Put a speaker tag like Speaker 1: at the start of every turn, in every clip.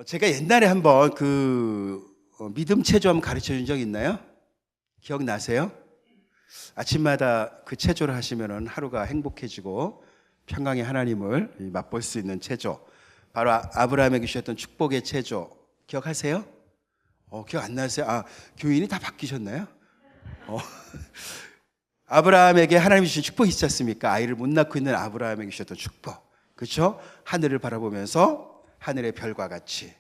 Speaker 1: 제가 옛날에 한번 믿음 체조 한번 가르쳐 준 적 있나요? 기억나세요? 아침마다 그 체조를 하시면은 하루가 행복해지고 평강의 하나님을 맛볼 수 있는 체조. 바로 아브라함에게 주셨던 축복의 체조. 기억하세요? 기억 안 나세요? 교인이 다 바뀌셨나요? 아브라함에게 하나님이 주신 축복이 있지 않습니까? 아이를 못 낳고 있는 아브라함에게 주셨던 축복. 그렇죠? 하늘을 바라보면서 하늘의 별과 같이,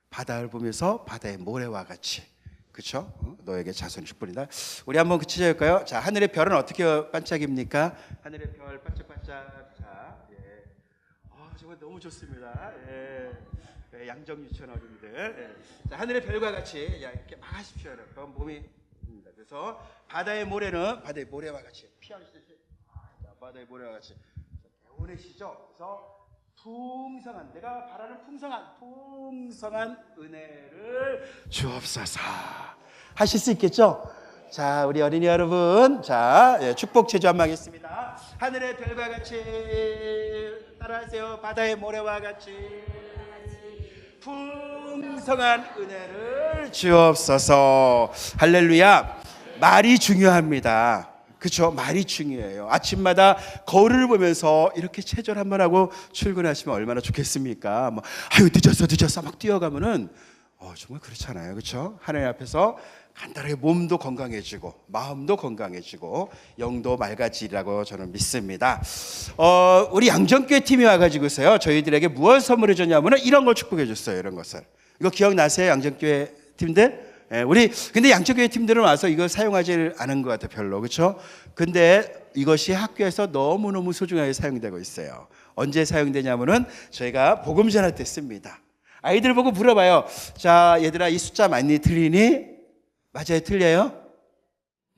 Speaker 1: 바다를 보면서 바다의 모래와 같이, 그렇죠? 너에게 자손의 축복이다. 우리 한번 그 찾아볼까요? 자, 하늘의 별은 어떻게 반짝입니까? 하늘의 별 반짝반짝. 자, 예. 정말 너무 좋습니다. 예. 양정 유치원 어린이들. 예. 자, 하늘의 별과 같이 이렇게 막 하십시오, 여러분. 몸이. 그래서 바다의 모래는 바다의 모래와 같이 피하시듯이. 바다의 모래와 같이. 개운해지죠. 그래서 풍성한, 내가 바라는 풍성한 은혜를 주옵소서. 하실 수 있겠죠? 자, 우리 어린이 여러분, 자, 축복 체조 한번 하겠습니다. 하늘의 별과 같이 따라하세요. 바다의 모래와 같이 풍성한 은혜를 주옵소서. 할렐루야. 말이 중요합니다. 그렇죠? 말이 중요해요. 아침마다 거울을 보면서 이렇게 체조를 한번 하고 출근하시면 얼마나 좋겠습니까? 아유 늦었어 막 뛰어가면은 정말 그렇잖아요. 그렇죠? 하나님 앞에서 간단하게 몸도 건강해지고 마음도 건강해지고 영도 맑아지리라고 저는 믿습니다. 우리 양정교회 팀이 와가지고서요 저희들에게 무엇 선물해 줬냐면은 이런 걸 축복해 줬어요. 이런 것을. 이거 기억나세요? 양정교회 팀들? 근데 양정교회 팀들은 와서 이거 사용하지 않은 것 같아요. 별로. 그렇죠? 근데 이것이 학교에서 너무너무 소중하게 사용되고 있어요. 언제 사용되냐면은 저희가 복음 전할 때 씁니다. 아이들 보고 물어봐요. 자, 얘들아 이 숫자 많이 틀리니? 맞아요, 틀려요?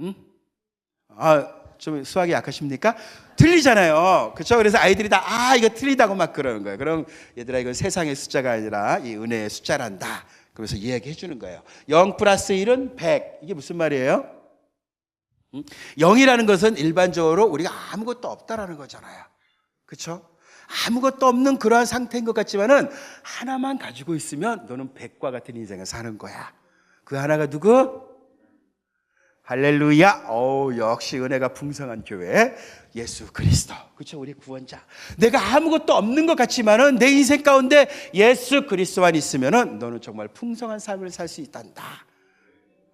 Speaker 1: 응? 좀 수학이 약하십니까? 틀리잖아요. 그렇죠? 그래서 아이들이 다 이거 틀리다고 막 그러는 거예요. 그럼 얘들아 이건 세상의 숫자가 아니라 이 은혜의 숫자란다. 그래서 이야기해 주는 거예요. 0 플러스 1은 100. 이게 무슨 말이에요? 0이라는 것은 일반적으로 우리가 아무것도 없다라는 거잖아요. 그렇죠? 아무것도 없는 그러한 상태인 것 같지만은 하나만 가지고 있으면 너는 100과 같은 인생을 사는 거야. 그 하나가 누구? 할렐루야. 역시 은혜가 풍성한 교회 예수 그리스도. 그렇죠? 우리 구원자. 내가 아무것도 없는 것 같지만은 내 인생 가운데 예수 그리스도만 있으면은 너는 정말 풍성한 삶을 살 수 있단다.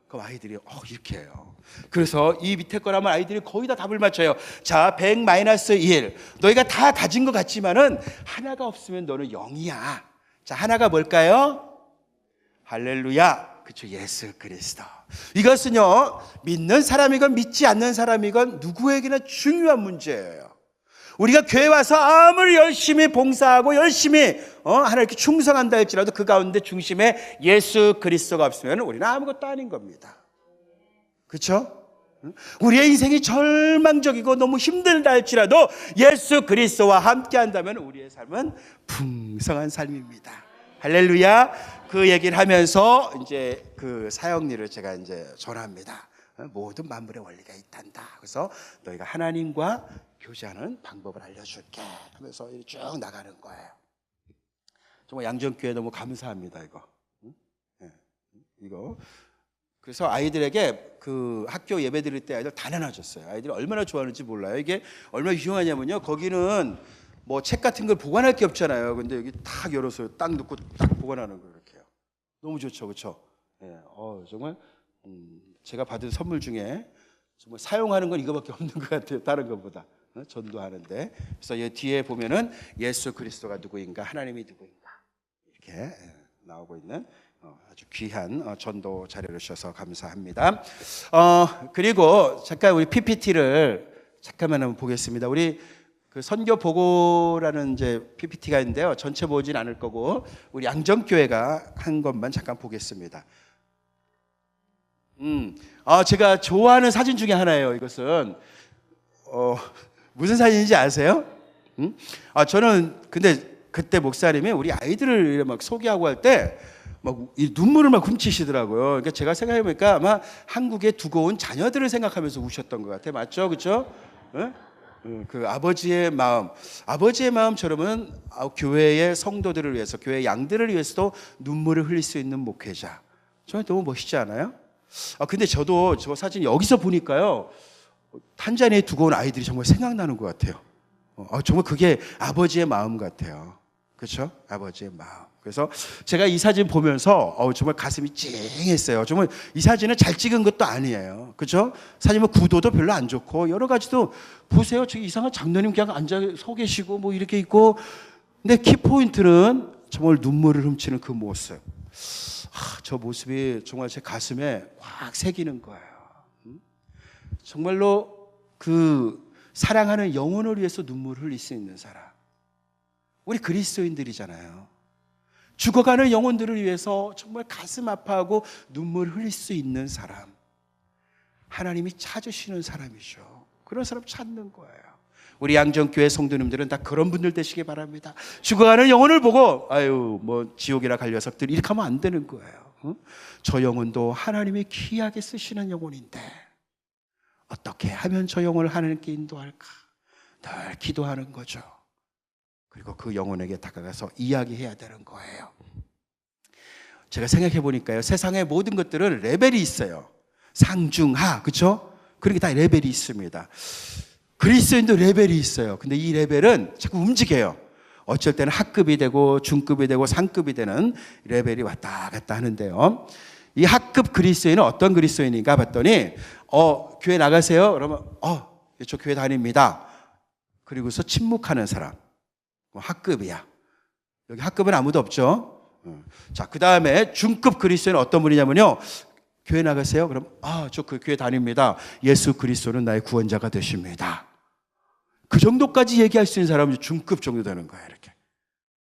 Speaker 1: 그럼 아이들이 이렇게 해요. 그래서 이 밑에 거라면 아이들이 거의 다 답을 맞춰요. 자, 100-1. 너희가 다 가진 것 같지만은 하나가 없으면 너는 0이야. 자, 하나가 뭘까요? 할렐루야. 그렇죠. 예수 그리스도. 이것은요, 믿는 사람이건 믿지 않는 사람이건 누구에게나 중요한 문제예요. 우리가 교회 와서 아무리 열심히 봉사하고 열심히 하나님께 충성한다 할지라도 그 가운데 중심에 예수 그리스도가 없으면 우리는 아무것도 아닌 겁니다. 그렇죠? 우리의 인생이 절망적이고 너무 힘들다 할지라도 예수 그리스도와 함께 한다면 우리의 삶은 풍성한 삶입니다. 할렐루야. 그 얘기를 하면서 이제 그 사역리를 제가 이제 전합니다. 모든 만물의 원리가 있단다. 그래서 너희가 하나님과 교제하는 방법을 알려줄게 하면서 쭉 나가는 거예요. 정말 양정교회 너무 감사합니다. 이거. 그래서 아이들에게 그 학교 예배 드릴 때 아이들 다 나눠줬어요. 아이들이 얼마나 좋아하는지 몰라요. 이게 얼마나 유용하냐면요. 거기는 뭐 책 같은 걸 보관할 게 없잖아요. 근데 여기 딱 열어서 딱 넣고 딱 보관하는 거 이렇게요. 너무 좋죠, 그렇죠? 정말 제가 받은 선물 중에 정말 사용하는 건 이거밖에 없는 것 같아요. 다른 것보다 전도하는데. 그래서 이 뒤에 보면은 예수 그리스도가 누구인가, 하나님이 누구인가 이렇게 나오고 있는 아주 귀한 전도 자료를 주셔서 감사합니다. 그리고 잠깐 우리 PPT를 잠깐만 한번 보겠습니다. 우리 그 선교 보고라는 이제 PPT가 있는데요. 전체 보진 않을 거고 우리 양정교회가 한 것만 잠깐 보겠습니다. 제가 좋아하는 사진 중에 하나예요. 이것은 무슨 사진인지 아세요? 저는 근데 그때 목사님이 우리 아이들을 막 소개하고 할 때 막 눈물을 막 훔치시더라고요. 그러니까 제가 생각해 보니까 아마 한국에 두고 온 자녀들을 생각하면서 우셨던 것 같아요. 맞죠, 그렇죠? 그 아버지의 마음처럼은 교회의 성도들을 위해서, 교회의 양들을 위해서도 눈물을 흘릴 수 있는 목회자. 정말 너무 멋있지 않아요? 근데 저도 저 사진 여기서 보니까요, 탄자니아에 두고 온 아이들이 정말 생각나는 것 같아요. 정말 그게 아버지의 마음 같아요. 그렇죠? 아버지의 마음. 그래서 제가 이 사진 보면서 정말 가슴이 찡했어요. 정말 이 사진은 잘 찍은 것도 아니에요. 그렇죠? 사진 뭐 구도도 별로 안 좋고 여러 가지도 보세요. 저기 이상한 장로님 그냥 앉아 서 계시고 뭐 이렇게 있고, 근데 키포인트는 정말 눈물을 훔치는 그 모습. 저 모습이 정말 제 가슴에 확 새기는 거예요. 정말로 그 사랑하는 영혼을 위해서 눈물을 흘릴 수 있는 사람. 우리 그리스도인들이잖아요. 죽어가는 영혼들을 위해서 정말 가슴 아파하고 눈물을 흘릴 수 있는 사람. 하나님이 찾으시는 사람이죠. 그런 사람 찾는 거예요. 우리 양정교회 성도님들은 다 그런 분들 되시기 바랍니다. 죽어가는 영혼을 보고 아유 뭐 지옥이라 갈 녀석들 이렇게 하면 안 되는 거예요. 저 영혼도 하나님이 귀하게 쓰시는 영혼인데 어떻게 하면 저 영혼을 하나님께 인도할까? 늘 기도하는 거죠. 그리고 그 영혼에게 다가가서 이야기해야 되는 거예요. 제가 생각해 보니까요, 세상의 모든 것들은 레벨이 있어요. 상중하, 그렇죠? 그렇게 다 레벨이 있습니다. 그리스도인도 레벨이 있어요. 근데 이 레벨은 자꾸 움직여요. 어쩔 때는 학급이 되고 중급이 되고 상급이 되는 레벨이 왔다 갔다 하는데요. 이 학급 그리스도인은 어떤 그리스도인인가 봤더니 교회 나가세요? 그러면 저 교회 다닙니다. 그리고서 침묵하는 사람. 학급이야. 여기 학급은 아무도 없죠. 자, 그 다음에 중급 그리스도인은 어떤 분이냐면요, 교회 나가세요? 그럼 저 그 교회 다닙니다. 예수 그리스도는 나의 구원자가 되십니다. 그 정도까지 얘기할 수 있는 사람은 중급 정도 되는 거예요. 이렇게.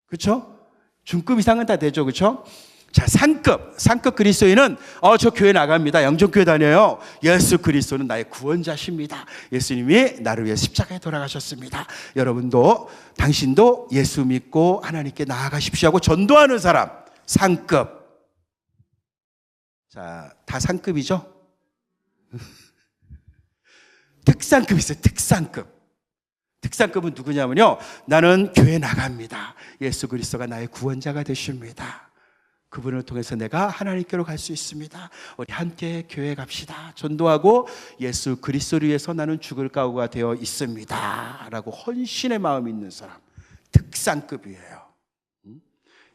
Speaker 1: 그렇죠? 중급 이상은 다 되죠. 그렇죠? 자, 상급 그리스도인은 저 교회 나갑니다. 양정교회 다녀요. 예수 그리스도는 나의 구원자십니다. 예수님이 나를 위해 십자가에 돌아가셨습니다. 여러분도 당신도 예수 믿고 하나님께 나아가십시오 하고 전도하는 사람, 상급. 자, 다 상급이죠? 특상급이 있어요. 특상급은 누구냐면요, 나는 교회 나갑니다. 예수 그리스도가 나의 구원자가 되십니다. 그분을 통해서 내가 하나님께로 갈 수 있습니다. 우리 함께 교회 갑시다. 전도하고 예수 그리스도를 위해서 나는 죽을 각오가 되어 있습니다. 라고 헌신의 마음이 있는 사람, 특상급이에요.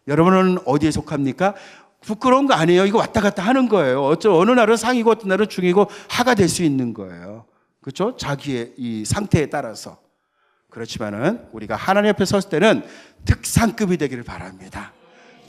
Speaker 1: 여러분은 어디에 속합니까? 부끄러운 거 아니에요. 이거 왔다 갔다 하는 거예요. 어느 날은 상이고 어떤 날은 중이고 하가 될 수 있는 거예요. 그렇죠? 자기의 이 상태에 따라서. 그렇지만은 우리가 하나님 앞에 섰을 때는 특상급이 되기를 바랍니다.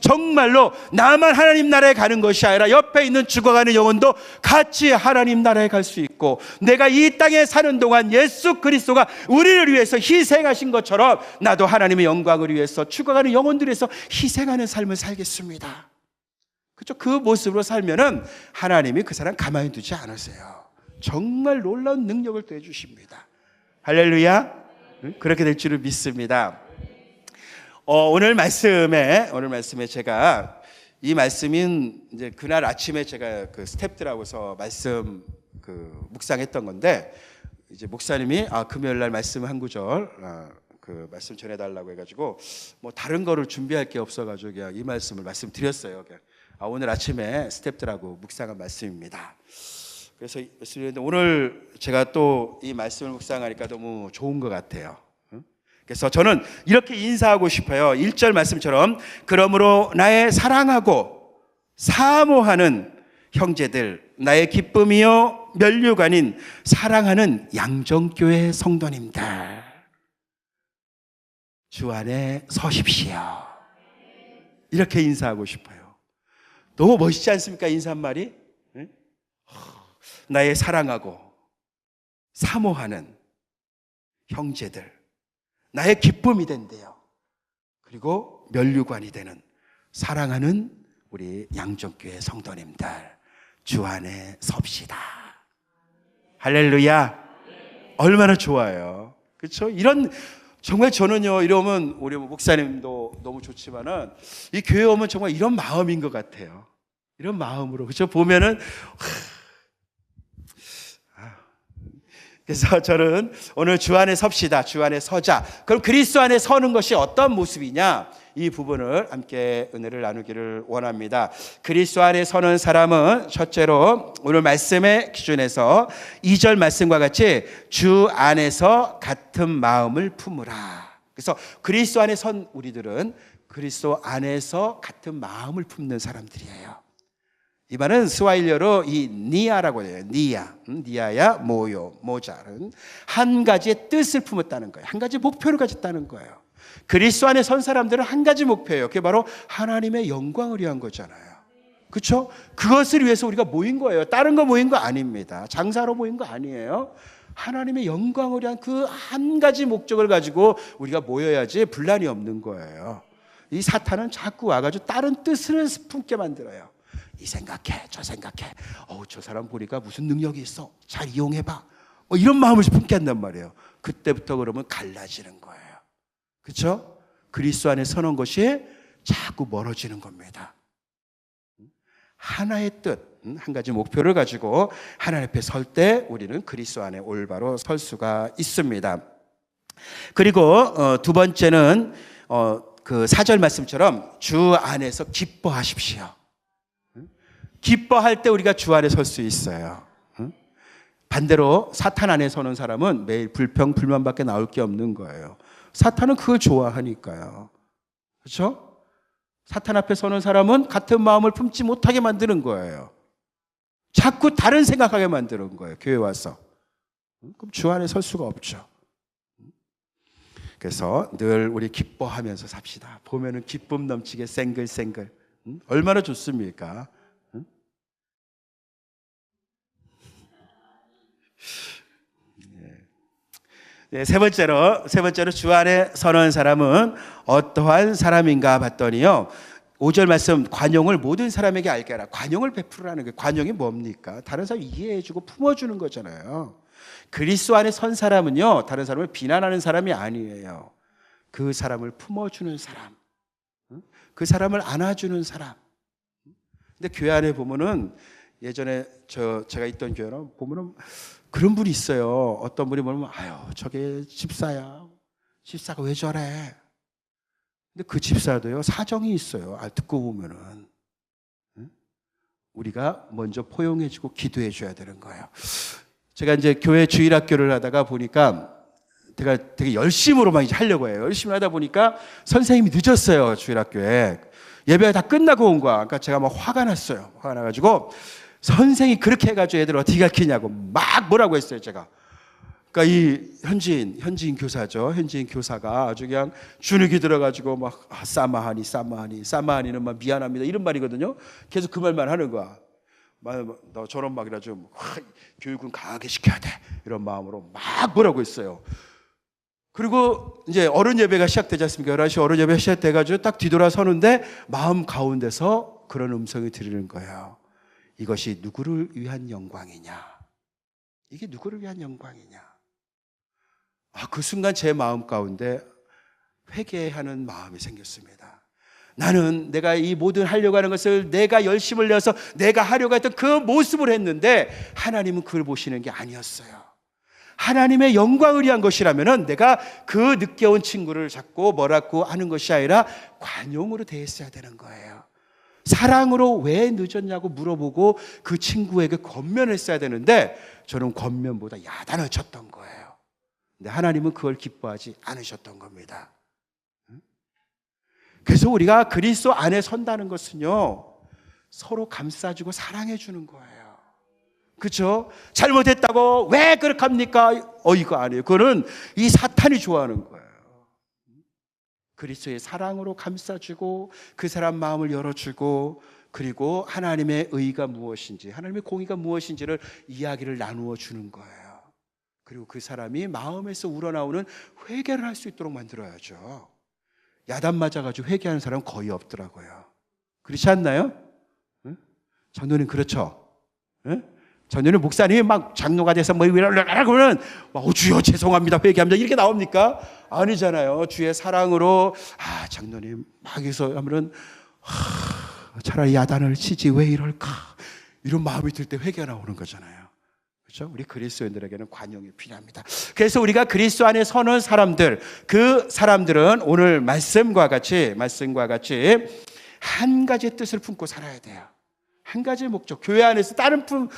Speaker 1: 정말로 나만 하나님 나라에 가는 것이 아니라 옆에 있는 죽어가는 영혼도 같이 하나님 나라에 갈 수 있고, 내가 이 땅에 사는 동안 예수 그리스도가 우리를 위해서 희생하신 것처럼 나도 하나님의 영광을 위해서 죽어가는 영혼들을 위해서 희생하는 삶을 살겠습니다. 그렇죠? 그 모습으로 살면은 하나님이 그 사람 가만히 두지 않으세요. 정말 놀라운 능력을 또 해주십니다. 할렐루야. 그렇게 될 줄을 믿습니다. 오늘 말씀에 제가 이 말씀인 이제 그날 아침에 제가 그 스태프들하고서 말씀 묵상했던 건데, 이제 목사님이 금요일 날 말씀 한 구절 그 말씀 전해달라고 해가지고 뭐 다른 거를 준비할 게 없어가지고 그냥 이 말씀을 말씀드렸어요. 그냥 오늘 아침에 스태프들하고 묵상한 말씀입니다. 그래서 오늘 제가 또 이 말씀을 묵상하니까 너무 좋은 것 같아요. 그래서 저는 이렇게 인사하고 싶어요. 1절 말씀처럼, 그러므로 나의 사랑하고 사모하는 형제들, 나의 기쁨이요 면류관인 사랑하는 양정교회 성도님들, 주 안에 서십시오. 이렇게 인사하고 싶어요. 너무 멋있지 않습니까? 인사말이? 나의 사랑하고 사모하는 형제들, 나의 기쁨이 된대요. 그리고 면류관이 되는 사랑하는 우리 양정교회 성도님들, 주 안에 섭시다. 할렐루야. 얼마나 좋아요. 그렇죠? 정말 저는요, 이러면 우리 목사님도 너무 좋지만은 이 교회 오면 정말 이런 마음인 것 같아요. 이런 마음으로, 그렇죠? 보면은 그래서 저는 오늘 주 안에 섭시다. 주 안에 서자. 그럼 그리스도 안에 서는 것이 어떤 모습이냐? 이 부분을 함께 은혜를 나누기를 원합니다. 그리스도 안에 서는 사람은 첫째로 오늘 말씀의 기준에서 2절 말씀과 같이 주 안에서 같은 마음을 품으라. 그래서 그리스도 안에 선 우리들은 그리스도 안에서 같은 마음을 품는 사람들이에요. 이 말은 스와힐리어로 이 니아라고 해요. 니아야 모요, 모자는 한 가지의 뜻을 품었다는 거예요. 한 가지 목표를 가졌다는 거예요. 그리스도 안에 선 사람들은 한 가지 목표예요. 그게 바로 하나님의 영광을 위한 거잖아요. 그렇죠? 그것을 위해서 우리가 모인 거예요. 다른 거 모인 거 아닙니다. 장사로 모인 거 아니에요. 하나님의 영광을 위한 그 한 가지 목적을 가지고 우리가 모여야지 분란이 없는 거예요. 이 사탄은 자꾸 와가지고 다른 뜻을 품게 만들어요. 이 생각해, 저 생각해. 저 사람 보니까 무슨 능력이 있어. 잘 이용해봐. 이런 마음을 품게 한단 말이에요. 그때부터 그러면 갈라지는 거예요. 그렇죠? 그리스도 안에 서는 것이 자꾸 멀어지는 겁니다. 하나의 뜻, 한 가지 목표를 가지고 하나님 앞에 설 때 우리는 그리스도 안에 올바로 설 수가 있습니다. 그리고 두 번째는 그 4절 말씀처럼 주 안에서 기뻐하십시오. 기뻐할 때 우리가 주 안에 설 수 있어요. 반대로 사탄 안에 서는 사람은 매일 불평, 불만밖에 나올 게 없는 거예요. 사탄은 그걸 좋아하니까요. 그렇죠? 사탄 앞에 서는 사람은 같은 마음을 품지 못하게 만드는 거예요. 자꾸 다른 생각하게 만드는 거예요. 교회 와서. 그럼 주 안에 설 수가 없죠. 그래서 늘 우리 기뻐하면서 삽시다. 보면은 기쁨 넘치게 생글생글. 얼마나 좋습니까? 네, 세 번째로 주 안에 서는 사람은 어떠한 사람인가 봤더니요. 5절 말씀 관용을 모든 사람에게 알게 하라. 관용을 베풀으라는 거예요. 관용이 뭡니까? 다른 사람 이해해주고 품어주는 거잖아요. 그리스도 안에 선 사람은요. 다른 사람을 비난하는 사람이 아니에요. 그 사람을 품어주는 사람. 그 사람을 안아주는 사람. 근데 교회 안에 보면은 예전에 제가 있던 교회는 보면은 그런 분이 있어요. 어떤 분이 보면 저게 집사야. 집사가 왜 저래? 근데 그 집사도요 사정이 있어요. 듣고 보면은 우리가 먼저 포용해주고 기도해줘야 되는 거예요. 제가 이제 교회 주일학교를 하다가 보니까 제가 되게 열심으로만 이제 하려고 해요. 열심히 하다 보니까 선생님이 늦었어요. 주일학교에 예배가 다 끝나고 온 거야. 그러니까 제가 막 화가 났어요. 화가 나가지고 선생이 그렇게 해가지고 애들 어떻게 가르치냐고 막 뭐라고 했어요. 제가. 그러니까 이 현지인 교사죠. 현지인 교사가 아주 그냥 주눅이 들어가지고 막 사마하니는 막 미안합니다 이런 말이거든요. 계속 그 말만 하는 거야. 너 저런 막 이래가지고 교육은 강하게 시켜야 돼 이런 마음으로 막 뭐라고 했어요. 그리고 이제 어른 예배가 시작되지 않습니까? 11시 어른 예배가 시작돼가지고 딱 뒤돌아서는데 마음 가운데서 그런 음성이 들리는 거예요. 이것이 누구를 위한 영광이냐? 이게 누구를 위한 영광이냐? 그 순간 제 마음 가운데 회개하는 마음이 생겼습니다. 나는 내가 이 모든 하려고 하는 것을 내가 열심을 내어서 내가 하려고 했던 그 모습을 했는데 하나님은 그걸 보시는 게 아니었어요. 하나님의 영광을 위한 것이라면 내가 그 늦게 온 친구를 잡고 뭐라고 하는 것이 아니라 관용으로 대했어야 되는 거예요. 사랑으로 왜 늦었냐고 물어보고 그 친구에게 권면을 했어야 되는데 저는 권면보다 야단을 쳤던 거예요. 근데 하나님은 그걸 기뻐하지 않으셨던 겁니다. 그래서 우리가 그리스도 안에 선다는 것은요 서로 감싸주고 사랑해주는 거예요. 그렇죠? 잘못했다고 왜 그렇게 합니까? 이거 아니에요. 그거는 이 사탄이 좋아하는 거예요. 그리스도의 사랑으로 감싸주고 그 사람 마음을 열어주고 그리고 하나님의 의가 무엇인지 하나님의 공의가 무엇인지를 이야기를 나누어 주는 거예요. 그리고 그 사람이 마음에서 우러나오는 회개를 할 수 있도록 만들어야죠. 야단 맞아가지고 회개하는 사람은 거의 없더라고요. 그렇지 않나요? 응? 장로님 그렇죠? 응? 장로님 목사님이 막 장로가 돼서 뭐 이러면 주여 죄송합니다 회개합니다 이렇게 나옵니까? 아니잖아요. 주의 사랑으로 장로님 막 여기서 하면은 차라리 야단을 치지 왜 이럴까 이런 마음이 들 때 회개가 나오는 거잖아요. 그렇죠? 우리 그리스도인들에게는 관용이 필요합니다. 그래서 우리가 그리스도 안에 서는 사람들, 그 사람들은 오늘 말씀과 같이 한 가지의 뜻을 품고 살아야 돼요. 한 가지의 목적. 교회 안에서 다른 거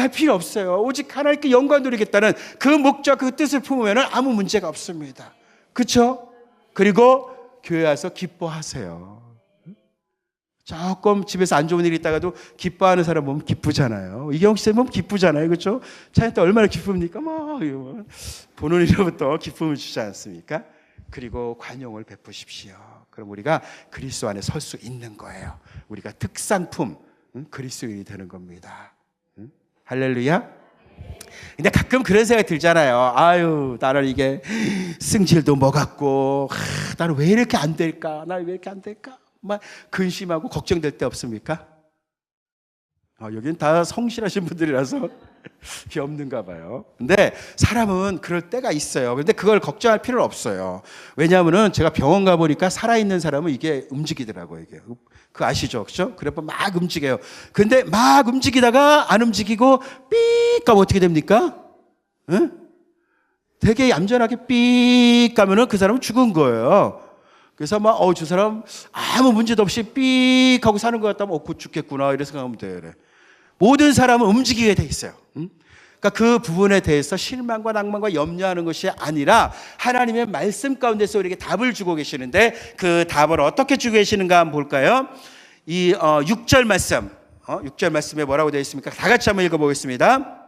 Speaker 1: 할 필요 없어요. 오직 하나님께 영광 돌리겠다는 그 목적, 그 뜻을 품으면 아무 문제가 없습니다. 그렇죠? 그리고 교회 와서 기뻐하세요. 조금 집에서 안 좋은 일이 있다가도 기뻐하는 사람 보면 기쁘잖아요. 이경식 쌤 보면 기쁘잖아요. 그렇죠? 찬양 때 얼마나 기쁩니까? 보는 일로부터 기쁨을 주지 않습니까? 그리고 관용을 베푸십시오. 그럼 우리가 그리스도 안에 설 수 있는 거예요. 우리가 특산품 그리스도인이 되는 겁니다. 할렐루야. 근데 가끔 그런 생각이 들잖아요. 아유, 나는 이게 승질도 먹었고, 나는 왜 이렇게 안 될까? 나는 왜 이렇게 안 될까? 막 근심하고 걱정될 때 없습니까? 여기는 다 성실하신 분들이라서 그게 없는가 봐요. 근데 사람은 그럴 때가 있어요. 근데 그걸 걱정할 필요는 없어요. 왜냐하면은 제가 병원 가보니까 살아있는 사람은 이게 움직이더라고요. 이게. 그거 아시죠? 그렇죠? 그래서 막 움직여요. 근데 막 움직이다가 안 움직이고 삑 가면 어떻게 됩니까? 응? 되게 얌전하게 삑 가면은 그 사람은 죽은 거예요. 그래서 막, 저 사람 아무 문제도 없이 삑 하고 사는 것 같다면, 곧 죽겠구나. 이래서 생각하면 돼요. 그래. 모든 사람은 움직이게 돼 있어요. 그러니까 그 부분에 대해서 실망과 낭만과 염려하는 것이 아니라 하나님의 말씀 가운데서 우리에게 답을 주고 계시는데 그 답을 어떻게 주고 계시는가 한번 볼까요? 이 6절 말씀, 6절 말씀에 뭐라고 되어 있습니까? 다 같이 한번 읽어보겠습니다.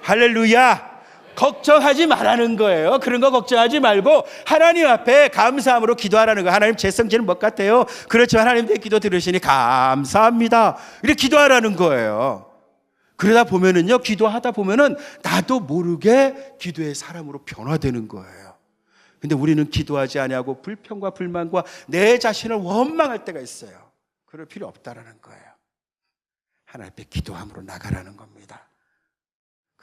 Speaker 1: 할렐루야. 걱정하지 말라는 거예요. 그런 거 걱정하지 말고 하나님 앞에 감사함으로 기도하라는 거예요. 하나님 제 성질은 뭐 같아요? 그렇지만 하나님 내 기도 들으시니 감사합니다. 이렇게 기도하라는 거예요. 그러다 보면은요, 기도하다 보면은 나도 모르게 기도의 사람으로 변화되는 거예요. 근데 우리는 기도하지 아니하고 불평과 불만과 내 자신을 원망할 때가 있어요. 그럴 필요 없다라는 거예요. 하나님 앞에 기도함으로 나가라는 겁니다.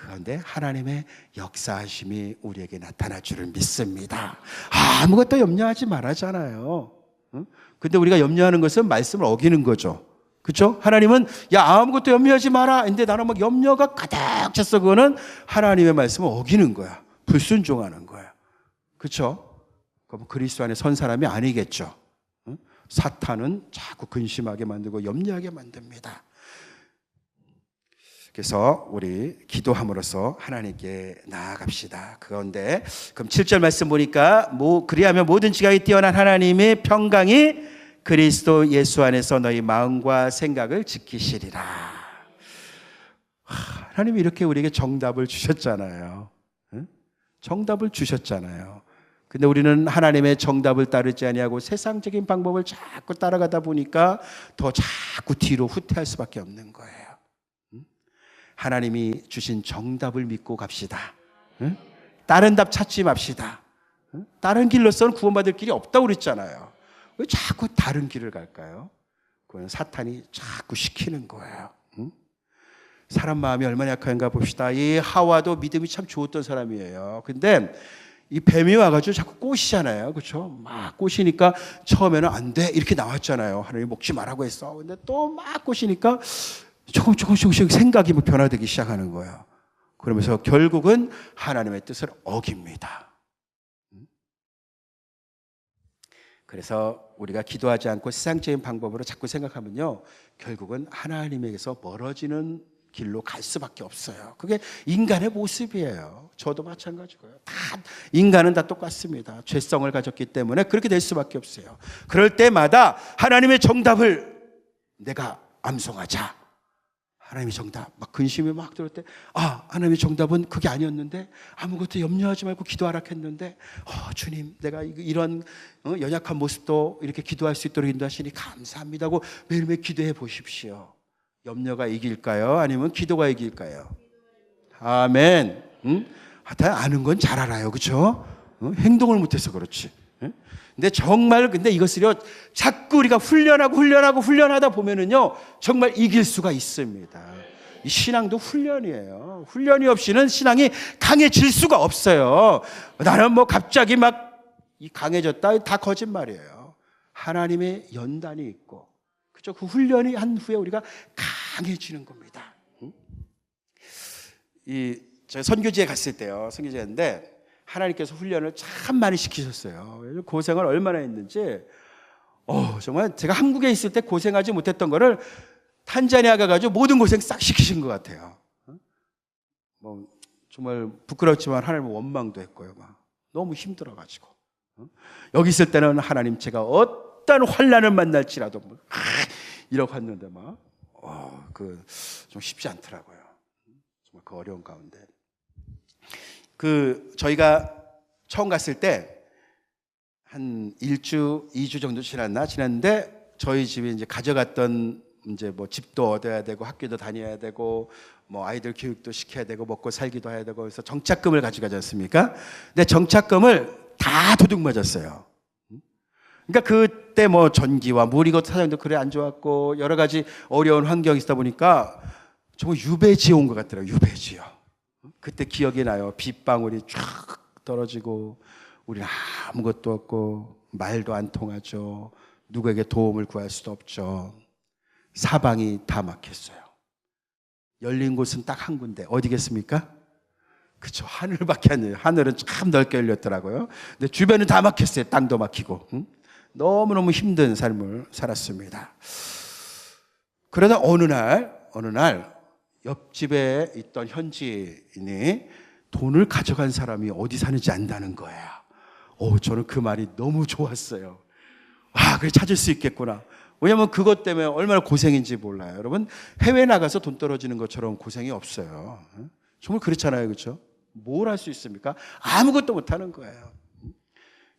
Speaker 1: 그런데 하나님의 역사하심이 우리에게 나타날 줄을 믿습니다. 아무것도 염려하지 말아잖아요. 근데 우리가 염려하는 것은 말씀을 어기는 거죠. 그렇죠? 하나님은 아무것도 염려하지 마라. 근데 나는 막 염려가 가득 찼어. 그거는 하나님의 말씀을 어기는 거야. 불순종하는 거야. 그렇죠? 그럼 그리스도 안에 선 사람이 아니겠죠. 사탄은 자꾸 근심하게 만들고 염려하게 만듭니다. 그래서 우리 기도함으로써 하나님께 나아갑시다. 그런데 그럼 7절 말씀 보니까 그리하면 모든 지각이 뛰어난 하나님의 평강이 그리스도 예수 안에서 너희 마음과 생각을 지키시리라. 하나님이 이렇게 우리에게 정답을 주셨잖아요. 정답을 주셨잖아요. 근데 우리는 하나님의 정답을 따르지 아니하고 세상적인 방법을 자꾸 따라가다 보니까 더 자꾸 뒤로 후퇴할 수밖에 없는 거예요. 하나님이 주신 정답을 믿고 갑시다. 다른 답 찾지 맙시다. 다른 길로서는 구원받을 길이 없다고 그랬잖아요. 왜 자꾸 다른 길을 갈까요? 그건 사탄이 자꾸 시키는 거예요. 사람 마음이 얼마나 약한가 봅시다. 이 하와도 믿음이 참 좋았던 사람이에요. 근데 이 뱀이 와가지고 자꾸 꼬시잖아요. 그렇죠? 막 꼬시니까 처음에는 안 돼 이렇게 나왔잖아요. 하나님 먹지 말라고 했어. 근데 또 막 꼬시니까 조금씩 생각이 변화되기 시작하는 거예요. 그러면서 결국은 하나님의 뜻을 어깁니다. 그래서 우리가 기도하지 않고 세상적인 방법으로 자꾸 생각하면요, 결국은 하나님에게서 멀어지는 길로 갈 수밖에 없어요. 그게 인간의 모습이에요. 저도 마찬가지고요. 인간은 다 똑같습니다. 죄성을 가졌기 때문에 그렇게 될 수밖에 없어요. 그럴 때마다 하나님의 정답을 내가 암송하자. 하나님의 정답, 막 근심이 막 들을 때, 하나님의 정답은 그게 아니었는데, 아무것도 염려하지 말고 기도하라 했는데, 주님, 내가 이런 연약한 모습도 이렇게 기도할 수 있도록 인도하시니 감사합니다 하고 매일매일 기도해 보십시오. 염려가 이길까요? 아니면 기도가 이길까요? 아멘. 다 아는 건 잘 알아요. 그렇죠? 행동을 못해서 그렇지. 근데 이것을요, 자꾸 우리가 훈련하다 보면은요, 정말 이길 수가 있습니다. 이 신앙도 훈련이에요. 훈련이 없이는 신앙이 강해질 수가 없어요. 나는 갑자기 막 강해졌다. 다 거짓말이에요. 하나님의 연단이 있고, 그죠? 그 훈련이 한 후에 우리가 강해지는 겁니다. 제가 선교지에 갔을 때요, 선교지였는데 하나님께서 훈련을 참 많이 시키셨어요. 고생을 얼마나 했는지, 정말 제가 한국에 있을 때 고생하지 못했던 거를 탄자니아 가가지고 모든 고생 싹 시키신 것 같아요. 뭐 정말 부끄럽지만 하나님은 원망도 했고요. 막 너무 힘들어가지고, 여기 있을 때는 하나님 제가 어떤 환난을 만날지라도 이러고 왔는데 좀 쉽지 않더라고요. 정말 그 어려운 가운데. 저희가 처음 갔을 때 한 1주, 2주 정도 지났는데 저희 집에 이제 가져갔던 이제 뭐 집도 얻어야 되고 학교도 다녀야 되고 뭐 아이들 교육도 시켜야 되고 먹고 살기도 해야 되고, 그래서 정착금을 가져가지 않습니까? 근데 정착금을 다 도둑 맞았어요. 그러니까 그때 뭐 전기와 물 이것 사정도 그래 안 좋았고 여러 가지 어려운 환경이 있다 보니까 정말 유배지에 온 것 같더라고요. 유배지요. 그때 기억이 나요. 빗방울이 쫙 떨어지고 우리는 아무것도 없고 말도 안 통하죠. 누구에게 도움을 구할 수도 없죠. 사방이 다 막혔어요. 열린 곳은 딱 한 군데. 어디겠습니까? 그쵸, 하늘밖에 안 열려요. 하늘은 참 넓게 열렸더라고요. 근데 주변은 다 막혔어요. 땅도 막히고. 너무너무 힘든 삶을 살았습니다. 그러다 어느 날 옆집에 있던 현지인이 돈을 가져간 사람이 어디 사는지 안다는 거예요. 저는 그 말이 너무 좋았어요. 그래, 찾을 수 있겠구나. 왜냐하면 그것 때문에 얼마나 고생인지 몰라요. 여러분, 해외 나가서 돈 떨어지는 것처럼 고생이 없어요. 정말 그렇잖아요. 그렇죠? 뭘 할 수 있습니까? 아무것도 못하는 거예요.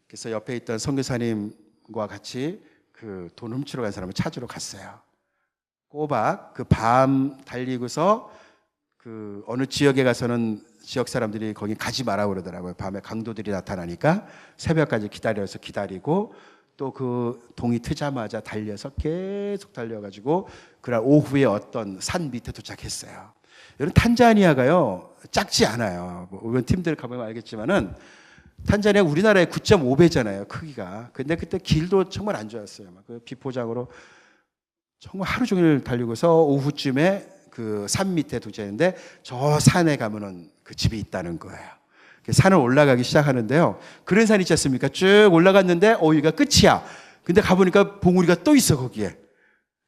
Speaker 1: 그래서 옆에 있던 선교사님과 같이 그 돈 훔치러 간 사람을 찾으러 갔어요. 꼬박 그 밤 달리고서 그 어느 지역에 가서는 지역 사람들이 거기 가지 마라 그러더라고요. 밤에 강도들이 나타나니까 새벽까지 기다리고 또 그 동이 트자마자 달려서 계속 달려가지고 그날 오후에 어떤 산 밑에 도착했어요. 여러분, 탄자니아가요 작지 않아요. 뭐 팀들 가보면 알겠지만은 탄자니아 우리나라의 9.5배잖아요, 크기가. 근데 그때 길도 정말 안 좋았어요. 그 비포장으로 정말 하루 종일 달리고서 오후쯤에 그 산 밑에 도착했는데 저 산에 가면은 그 집이 있다는 거예요. 산을 올라가기 시작하는데요. 그런 산 있지 않습니까? 쭉 올라갔는데 여기가 끝이야. 근데 가보니까 봉우리가 또 있어, 거기에.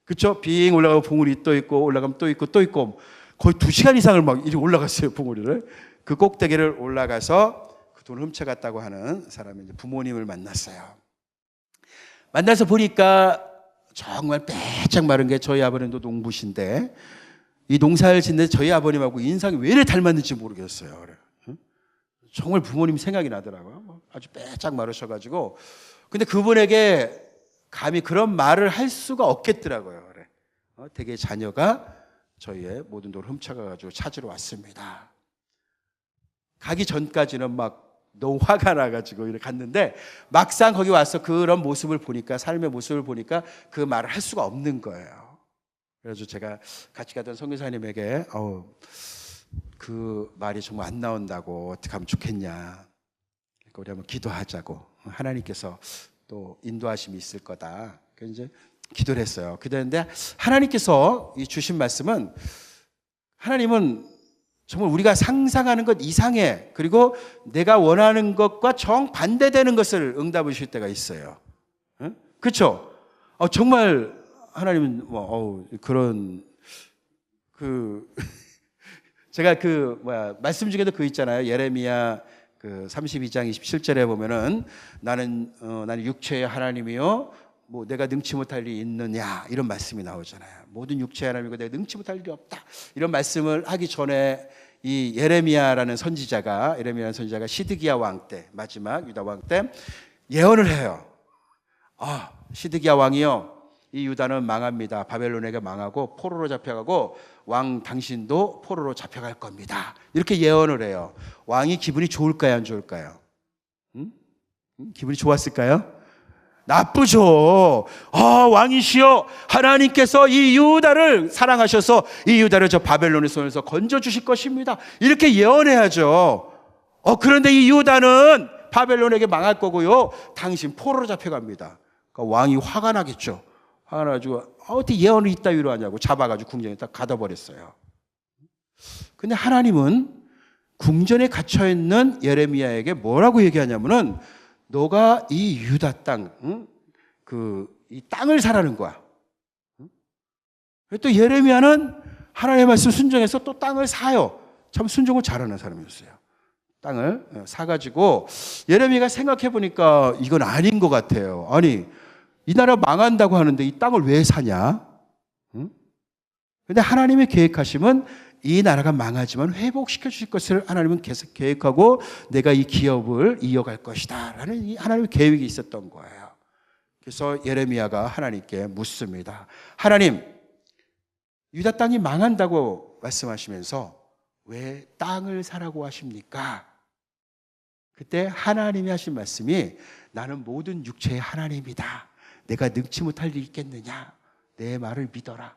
Speaker 1: 그쵸? 빙 올라가고 봉우리 또 있고 올라가면 또 있고 또 있고 거의 2시간 이상을 막 이렇게 올라갔어요, 봉우리를. 그 꼭대기를 올라가서 그 돈을 훔쳐갔다고 하는 사람이 이제 부모님을 만났어요. 만나서 보니까 정말 빼짝 마른 게 저희 아버님도 농부신데 이 농사를 짓는데 저희 아버님하고 인상이 왜 이렇게 닮았는지 모르겠어요. 그래. 정말 부모님 생각이 나더라고요. 아주 빼짝 마르셔가지고. 근데 그분에게 감히 그런 말을 할 수가 없겠더라고요. 그래. 되게 자녀가 저희의 모든 돈을 훔쳐가지고 찾으러 왔습니다. 가기 전까지는 막 너무 화가 나가지고 이렇게 갔는데 막상 거기 와서 그런 모습을 보니까, 삶의 모습을 보니까 그 말을 할 수가 없는 거예요. 그래서 제가 같이 가던 선교사님에게 그 말이 정말 안 나온다고 어떻게 하면 좋겠냐. 그러니까 우리 한번 기도하자고. 하나님께서 또 인도하심이 있을 거다. 그래서 이제 기도를 했어요. 기도했는데 하나님께서 이 주신 말씀은, 하나님은 정말 우리가 상상하는 것 이상의, 그리고 내가 원하는 것과 정반대되는 것을 응답해 주실 때가 있어요. 그렇죠? 정말 하나님은 그런 제가 말씀 중에도 그 있잖아요. 예레미야 그 32장 27절에 보면은 나는 육체의 하나님이요 뭐 내가 능치 못할 일이 있느냐, 이런 말씀이 나오잖아요. 모든 육체의 하나님이고 내가 능치 못할 일이 없다, 이런 말씀을 하기 전에 이 예레미야라는 선지자가 시드기야 왕 때, 마지막 유다 왕 때 예언을 해요. 시드기야 왕이요, 이 유다는 망합니다. 바벨론에게 망하고 포로로 잡혀가고 왕 당신도 포로로 잡혀갈 겁니다. 이렇게 예언을 해요. 왕이 기분이 좋을까요, 안 좋을까요? 기분이 좋았을까요? 나쁘죠. 왕이시여, 하나님께서 이 유다를 사랑하셔서 이 유다를 저 바벨론의 손에서 건져주실 것입니다. 이렇게 예언해야죠. 그런데 이 유다는 바벨론에게 망할 거고요, 당신 포로로 잡혀갑니다. 그러니까 왕이 화가 나겠죠. 화가 나가지고 어떻게 예언을 이따위로 하냐고 잡아가지고 궁전에 딱 가둬버렸어요. 근데 하나님은 궁전에 갇혀있는 예레미야에게 뭐라고 얘기하냐면은 너가 이 유다 땅, 이 땅을 사라는 거야. 또 예레미야는 하나님의 말씀 순종해서 또 땅을 사요. 참 순종을 잘하는 사람이었어요. 땅을 사가지고 예레미야가 생각해 보니까 이건 아닌 것 같아요. 아니, 이 나라 망한다고 하는데 이 땅을 왜 사냐? 근데 하나님의 계획하심은 이 나라가 망하지만 회복시켜 주실 것을 하나님은 계속 계획하고 내가 이 기업을 이어갈 것이다 라는 이 하나님의 계획이 있었던 거예요. 그래서 예레미야가 하나님께 묻습니다. 하나님, 유다 땅이 망한다고 말씀하시면서 왜 땅을 사라고 하십니까? 그때 하나님이 하신 말씀이 나는 모든 육체의 하나님이다. 내가 능치 못할 일이 있겠느냐? 내 말을 믿어라.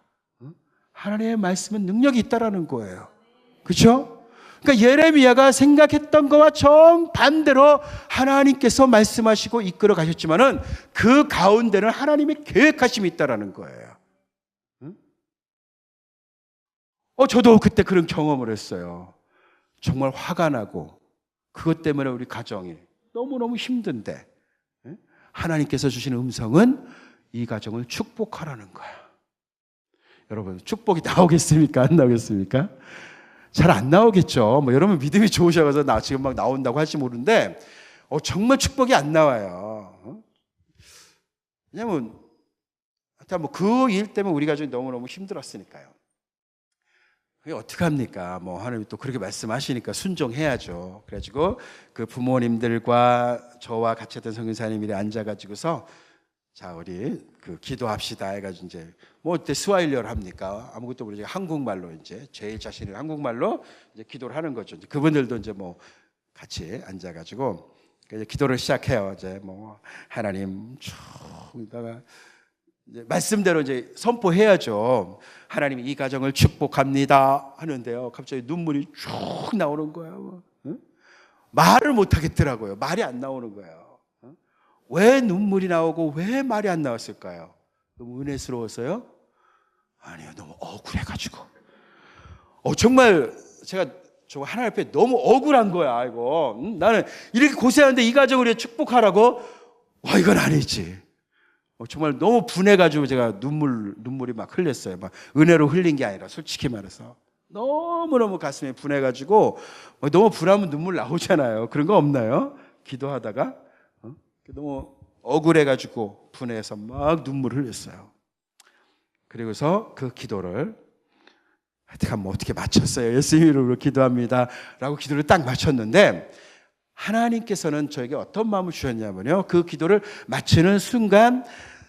Speaker 1: 하나님의 말씀은 능력이 있다라는 거예요. 그렇죠? 그러니까 예레미야가 생각했던 것과 정반대로 하나님께서 말씀하시고 이끌어 가셨지만은 그 가운데는 하나님의 계획하심이 있다라는 거예요. 저도 그때 그런 경험을 했어요. 정말 화가 나고 그것 때문에 우리 가정이 너무너무 힘든데 하나님께서 주신 음성은 이 가정을 축복하라는 거야. 여러분, 축복이 나오겠습니까? 안 나오겠습니까? 잘 안 나오겠죠. 여러분 믿음이 좋으셔서 나 지금 막 나온다고 할지 모르는데 정말 축복이 안 나와요. 왜냐면 그 일 때문에 우리 가족이 너무너무 힘들었으니까요. 그게 어떡합니까? 하나님이 또 그렇게 말씀하시니까 순종해야죠. 그래가지고 그 부모님들과 저와 같이 했던 선교사님들이 앉아가지고서 자, 우리 기도합시다 해가지고 이제 그때 스와힐리어를 합니까? 아무것도 모르지 한국말로 이제 제일 자신 있는 한국말로 이제 기도를 하는 거죠. 이제 그분들도 이제 같이 앉아가지고 이제 기도를 시작해요. 이제 하나님 쭉 이따가 이제 말씀대로 이제 선포해야죠. 하나님 이 가정을 축복합니다 하는데요. 갑자기 눈물이 쭉 나오는 거예요. 말을 못 하겠더라고요. 말이 안 나오는 거예요. 왜 눈물이 나오고 왜 말이 안 나왔을까요? 너무 은혜스러워서요? 아니요, 너무 억울해가지고. 정말 제가 하나님 앞에 너무 억울한 거야. 이거 나는 이렇게 고생하는데 이 가정을 축복하라고? 이건 아니지. 정말 너무 분해가지고 제가 눈물이 막 흘렸어요. 막 은혜로 흘린 게 아니라 솔직히 말해서 너무너무 가슴이 분해가지고 너무 분하면 눈물 나오잖아요. 그런 거 없나요? 기도하다가 너무 억울해가지고 분해서 막 눈물을 흘렸어요. 그리고서 그 기도를 하여튼 어떻게 마쳤어요. 예수님 이름으로 기도합니다 라고 기도를 딱 마쳤는데 하나님께서는 저에게 어떤 마음을 주셨냐면요, 그 기도를 마치는 순간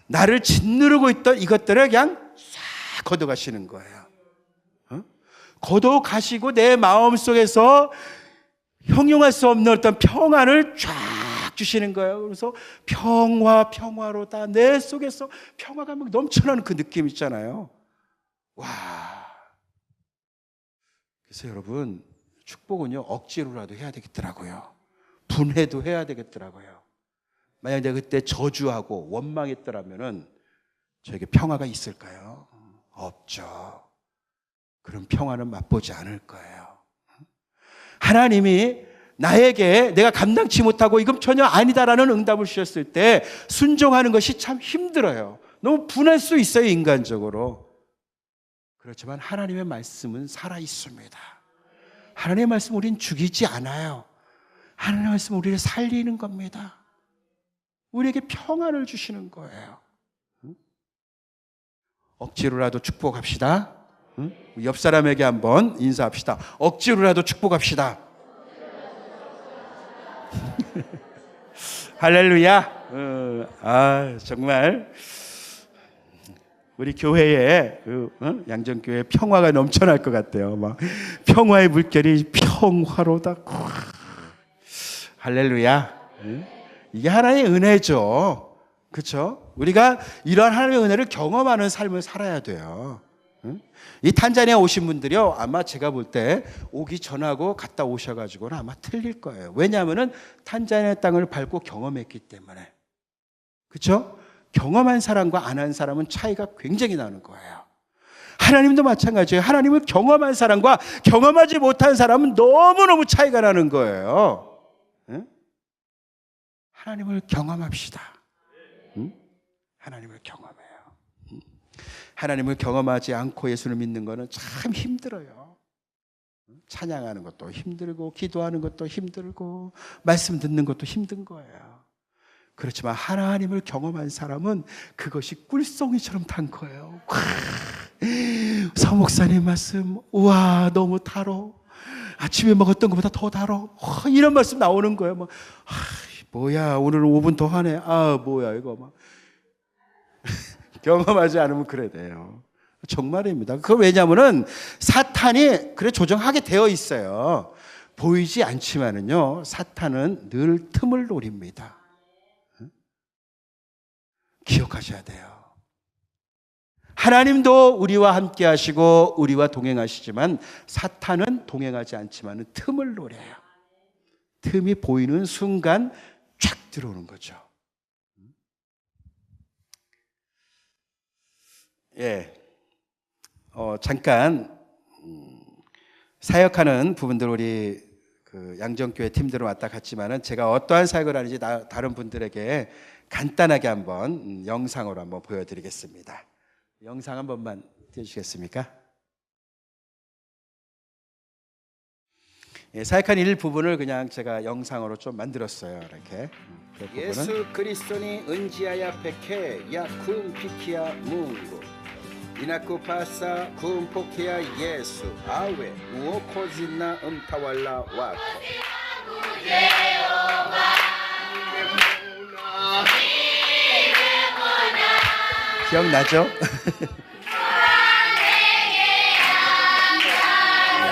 Speaker 1: 나를 짓누르고 있던 이것들을 그냥 싹 걷어가시는 거예요. 걷어가시고 내 마음속에서 형용할 수 없는 어떤 평안을 쫙 주시는 거예요. 그래서 평화로다. 내 속에서 평화가 막 넘쳐나는 그 느낌 있잖아요. 와. 그래서 여러분, 축복은요, 억지로라도 해야 되겠더라고요. 분해도 해야 되겠더라고요. 만약 내가 그때 저주하고 원망했더라면은 저에게 평화가 있을까요? 없죠. 그런 평화는 맛보지 않을 거예요. 하나님이 나에게 내가 감당치 못하고 이건 전혀 아니다라는 응답을 주셨을 때 순종하는 것이 참 힘들어요. 너무 분할 수 있어요, 인간적으로. 그렇지만 하나님의 말씀은 살아있습니다. 하나님의 말씀 우리는 죽이지 않아요. 하나님의 말씀 우리를 살리는 겁니다. 우리에게 평안을 주시는 거예요. 억지로라도 축복합시다. 옆 사람에게 한번 인사합시다. 억지로라도 축복합시다. 할렐루야. 정말 우리 교회에 양정교회 평화가 넘쳐날 것 같아요. 막 평화의 물결이 평화로다. 할렐루야. 이게 하나님의 은혜죠. 그렇죠? 우리가 이러한 하나님의 은혜를 경험하는 삶을 살아야 돼요. 이 탄자니아 오신 분들이요, 아마 제가 볼 때 오기 전하고 갔다 오셔가지고는 아마 틀릴 거예요. 왜냐하면은 탄자니아 땅을 밟고 경험했기 때문에. 그렇죠? 경험한 사람과 안 한 사람은 차이가 굉장히 나는 거예요. 하나님도 마찬가지예요. 하나님을 경험한 사람과 경험하지 못한 사람은 너무너무 차이가 나는 거예요. 응? 하나님을 경험합시다. 응? 하나님을 경험해요. 응? 하나님을 경험하지 않고 예수를 믿는 것은 참 힘들어요. 찬양하는 것도 힘들고 기도하는 것도 힘들고 말씀 듣는 것도 힘든 거예요. 그렇지만 하나님을 경험한 사람은 그것이 꿀송이처럼 단 거예요. 서목사님 말씀, 우와 너무 달어. 아침에 먹었던 것보다 더 달어. 이런 말씀 나오는 거예요. 뭐, 뭐야 오늘 5분 더 하네. 뭐야 이거 막 경험하지 않으면 그래 돼요. 정말입니다. 그 왜냐하면은 사탄이 그래 조정하게 되어 있어요. 보이지 않지만은요, 사탄은 늘 틈을 노립니다. 기억하셔야 돼요. 하나님도 우리와 함께 하시고 우리와 동행하시지만 사탄은 동행하지 않지만 틈을 노려요. 틈이 보이는 순간 쫙 들어오는 거죠. 예, 잠깐 사역하는 부분들 우리 그 양정교회 팀들은 왔다 갔지만은 제가 어떠한 사역을 하는지 다른 분들에게 간단하게 한번 영상으로 한번 보여드리겠습니다. 영상 한 번만 띄워주시겠습니까? 예, 사역한 일부분을 그냥 제가 영상으로 좀 만들었어요. 이렇게 그 예수 그리스도니 은지아야 페케 야 쿰피키야 문구 이나쿠파사 쿰포키야 예수 아웨 우오코지나 음타왈라 와코 기억나죠?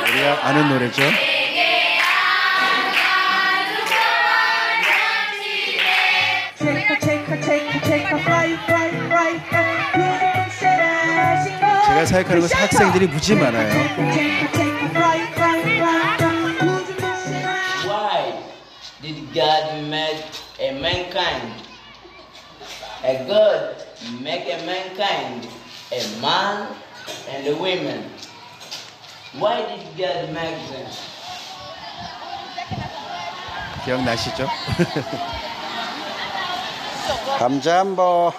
Speaker 1: 우리가 아는 노래죠. 제가 사역하는 곳 학생들이 무지 많아요.
Speaker 2: Why did God make a mankind? A God make a mankind, a man and a woman. Why did God make them?
Speaker 1: 기억나시죠? 감자한버.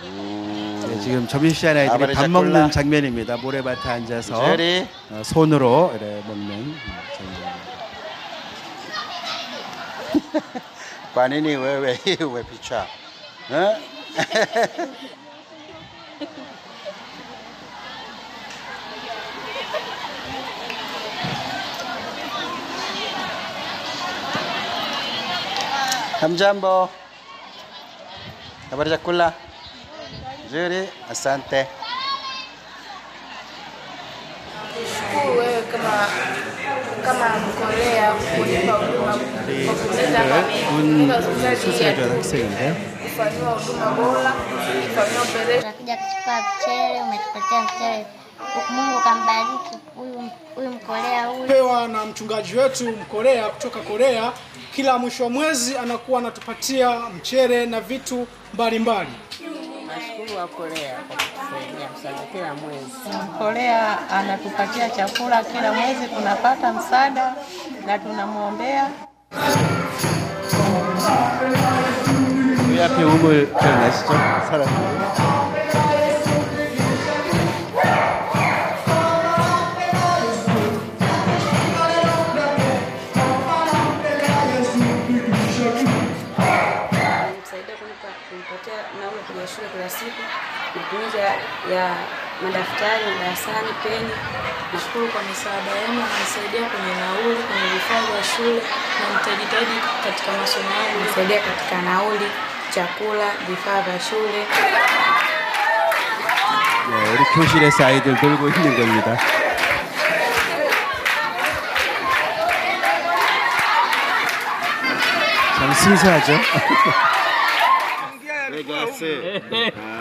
Speaker 1: 네, 지금 점심시간 아이들이 밥 먹는 장면입니다. 모래밭에 앉아서 손으로 이렇게 먹는 장면. 관인이 왜 비춰? 어? Hamjambo. Habari za kula? Nzuri, asante.
Speaker 3: Shukuru wewe kama Mkorea kunipa huduma kwa kuleta
Speaker 1: 학생인데요.
Speaker 3: kufanyiwa huduma bora, kufanyiwa operation.
Speaker 4: Unakuja kuchukua mchele, umetupatia mchele. Mungu kambariki huyu Mkorea huyu.
Speaker 5: Pewa na mchungaji wetu Mkorea kutoka Korea, kila mwisho wa mwezi anakuwa anatupatia mchele na vitu mbalimbali.
Speaker 6: Nashukuru wa Korea kwa kutusaidia msaada kila mwezi. Korea anatupatia chakula kila mwezi, tunapata msaada na tunamwombea.
Speaker 1: 이 앞에 우물 기억나시죠? 사람들.
Speaker 7: Kunipatia nauli kuja shule kila siku, matumizi ya madaftari darasani, peni. Nashukuru kwa misaada yenu, mnanisaidia kwenye nauli, kwenye vifaa vya shule, na nitajitahidi katika masomo yangu, nisaidia katika nauli, chakula, vifaa vya shule.
Speaker 1: 네, 우리 교실에서 아이들 놀고 있는 겁니다. 참 순수하죠?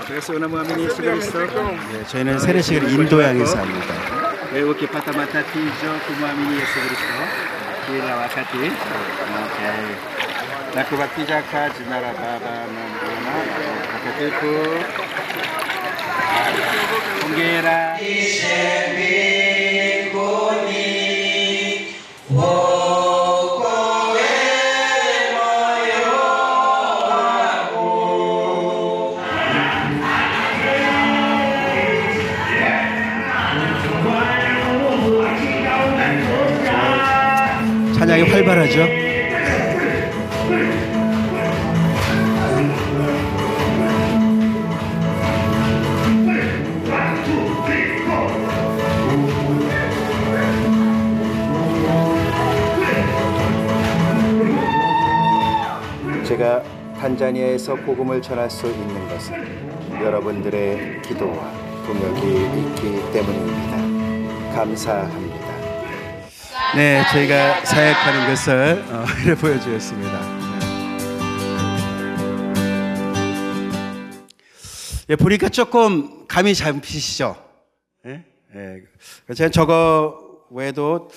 Speaker 1: 그래서 오나무아미니 수고했어. 네, 저희는 세례식을 인도양에서 합니다. 이렇게 파타마타티죠, 구마미니 예수 그리스도. 기라 와카티. 오케이. 나쿠바티자카 지나라 바바는 고개 들고 공개해라. 찬양이 활발하죠. 제가 탄자니아에서 복음을 전할 수 있는 것은 여러분들의 기도와 동역이 있기 때문입니다. 감사합니다. 네, 저희가 사역하는 것을 이렇게 보여주었습니다. 예, 보니까 조금 감이 잡히시죠? 예? 예. 제가 저거 외에도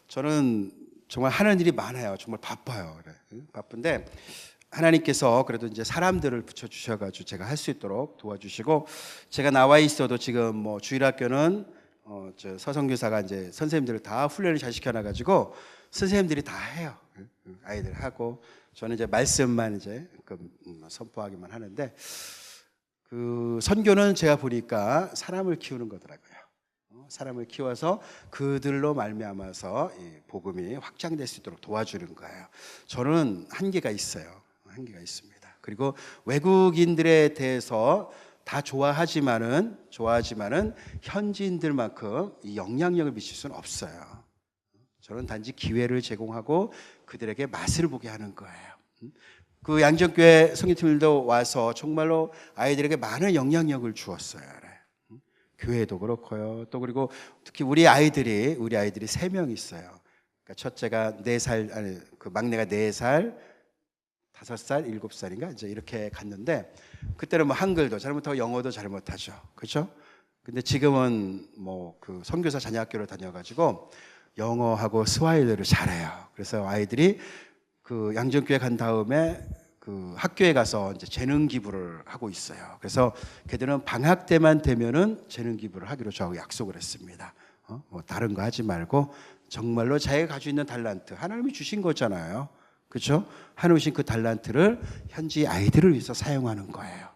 Speaker 1: 저는 정말 하는 일이 많아요. 정말 바빠요. 바쁜데 하나님께서 그래도 이제 사람들을 붙여주셔가지고 제가 할 수 있도록 도와주시고, 제가 나와 있어도 지금 뭐 주일학교는 저 서성교사가 이제 선생님들을 다 훈련을 잘 시켜놔가지고 선생님들이 다 해요. 아이들 하고 저는 이제 말씀만 이제 선포하기만 하는데, 그 선교는 제가 보니까 사람을 키우는 거더라고요. 사람을 키워서 그들로 말미암아서 이 복음이 확장될 수 있도록 도와주는 거예요. 저는 한계가 있어요. 한계가 있습니다. 그리고 외국인들에 대해서 다 좋아하지만은 현지인들만큼 이 영향력을 미칠 수는 없어요. 저는 단지 기회를 제공하고 그들에게 맛을 보게 하는 거예요. 그 양정교회 성교팀들도 와서 정말로 아이들에게 많은 영향력을 주었어요. 교회도 그렇고요. 또 그리고 특히 우리 아이들이 3명 있어요. 그러니까 첫째가 4살, 아니 그 막내가 4살, 5살, 7살인가 이제 이렇게 갔는데, 그때는 뭐 한글도 잘 못하고 영어도 잘 못하죠. 그렇죠? 근데 지금은 뭐 그 선교사 자녀학교를 다녀가지고 영어하고 스와힐리를 잘해요. 그래서 아이들이 그 양정교회 간 다음에 그 학교에 가서 이제 재능 기부를 하고 있어요. 그래서 걔들은 방학 때만 되면은 재능 기부를 하기로 저하고 약속을 했습니다. 뭐 다른 거 하지 말고 정말로 자기가 가지고 있는 달란트, 하나님이 주신 거잖아요. 그렇죠? 하나님이 주신 그 달란트를 현지 아이들을 위해서 사용하는 거예요.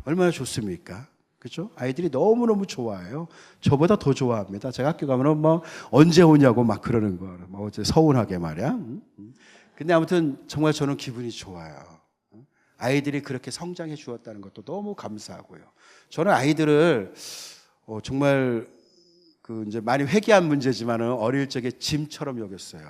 Speaker 1: 얼마나 좋습니까? 그렇죠? 아이들이 너무너무 좋아해요. 저보다 더 좋아합니다. 제가 학교 가면은 뭐 언제 오냐고 막 그러는 거예요. 뭐 어제 서운하게 말이야. 근데 아무튼 정말 저는 기분이 좋아요. 아이들이 그렇게 성장해 주었다는 것도 너무 감사하고요. 저는 아이들을 정말 그 이제 많이 회개한 문제지만은 어릴 적에 짐처럼 여겼어요.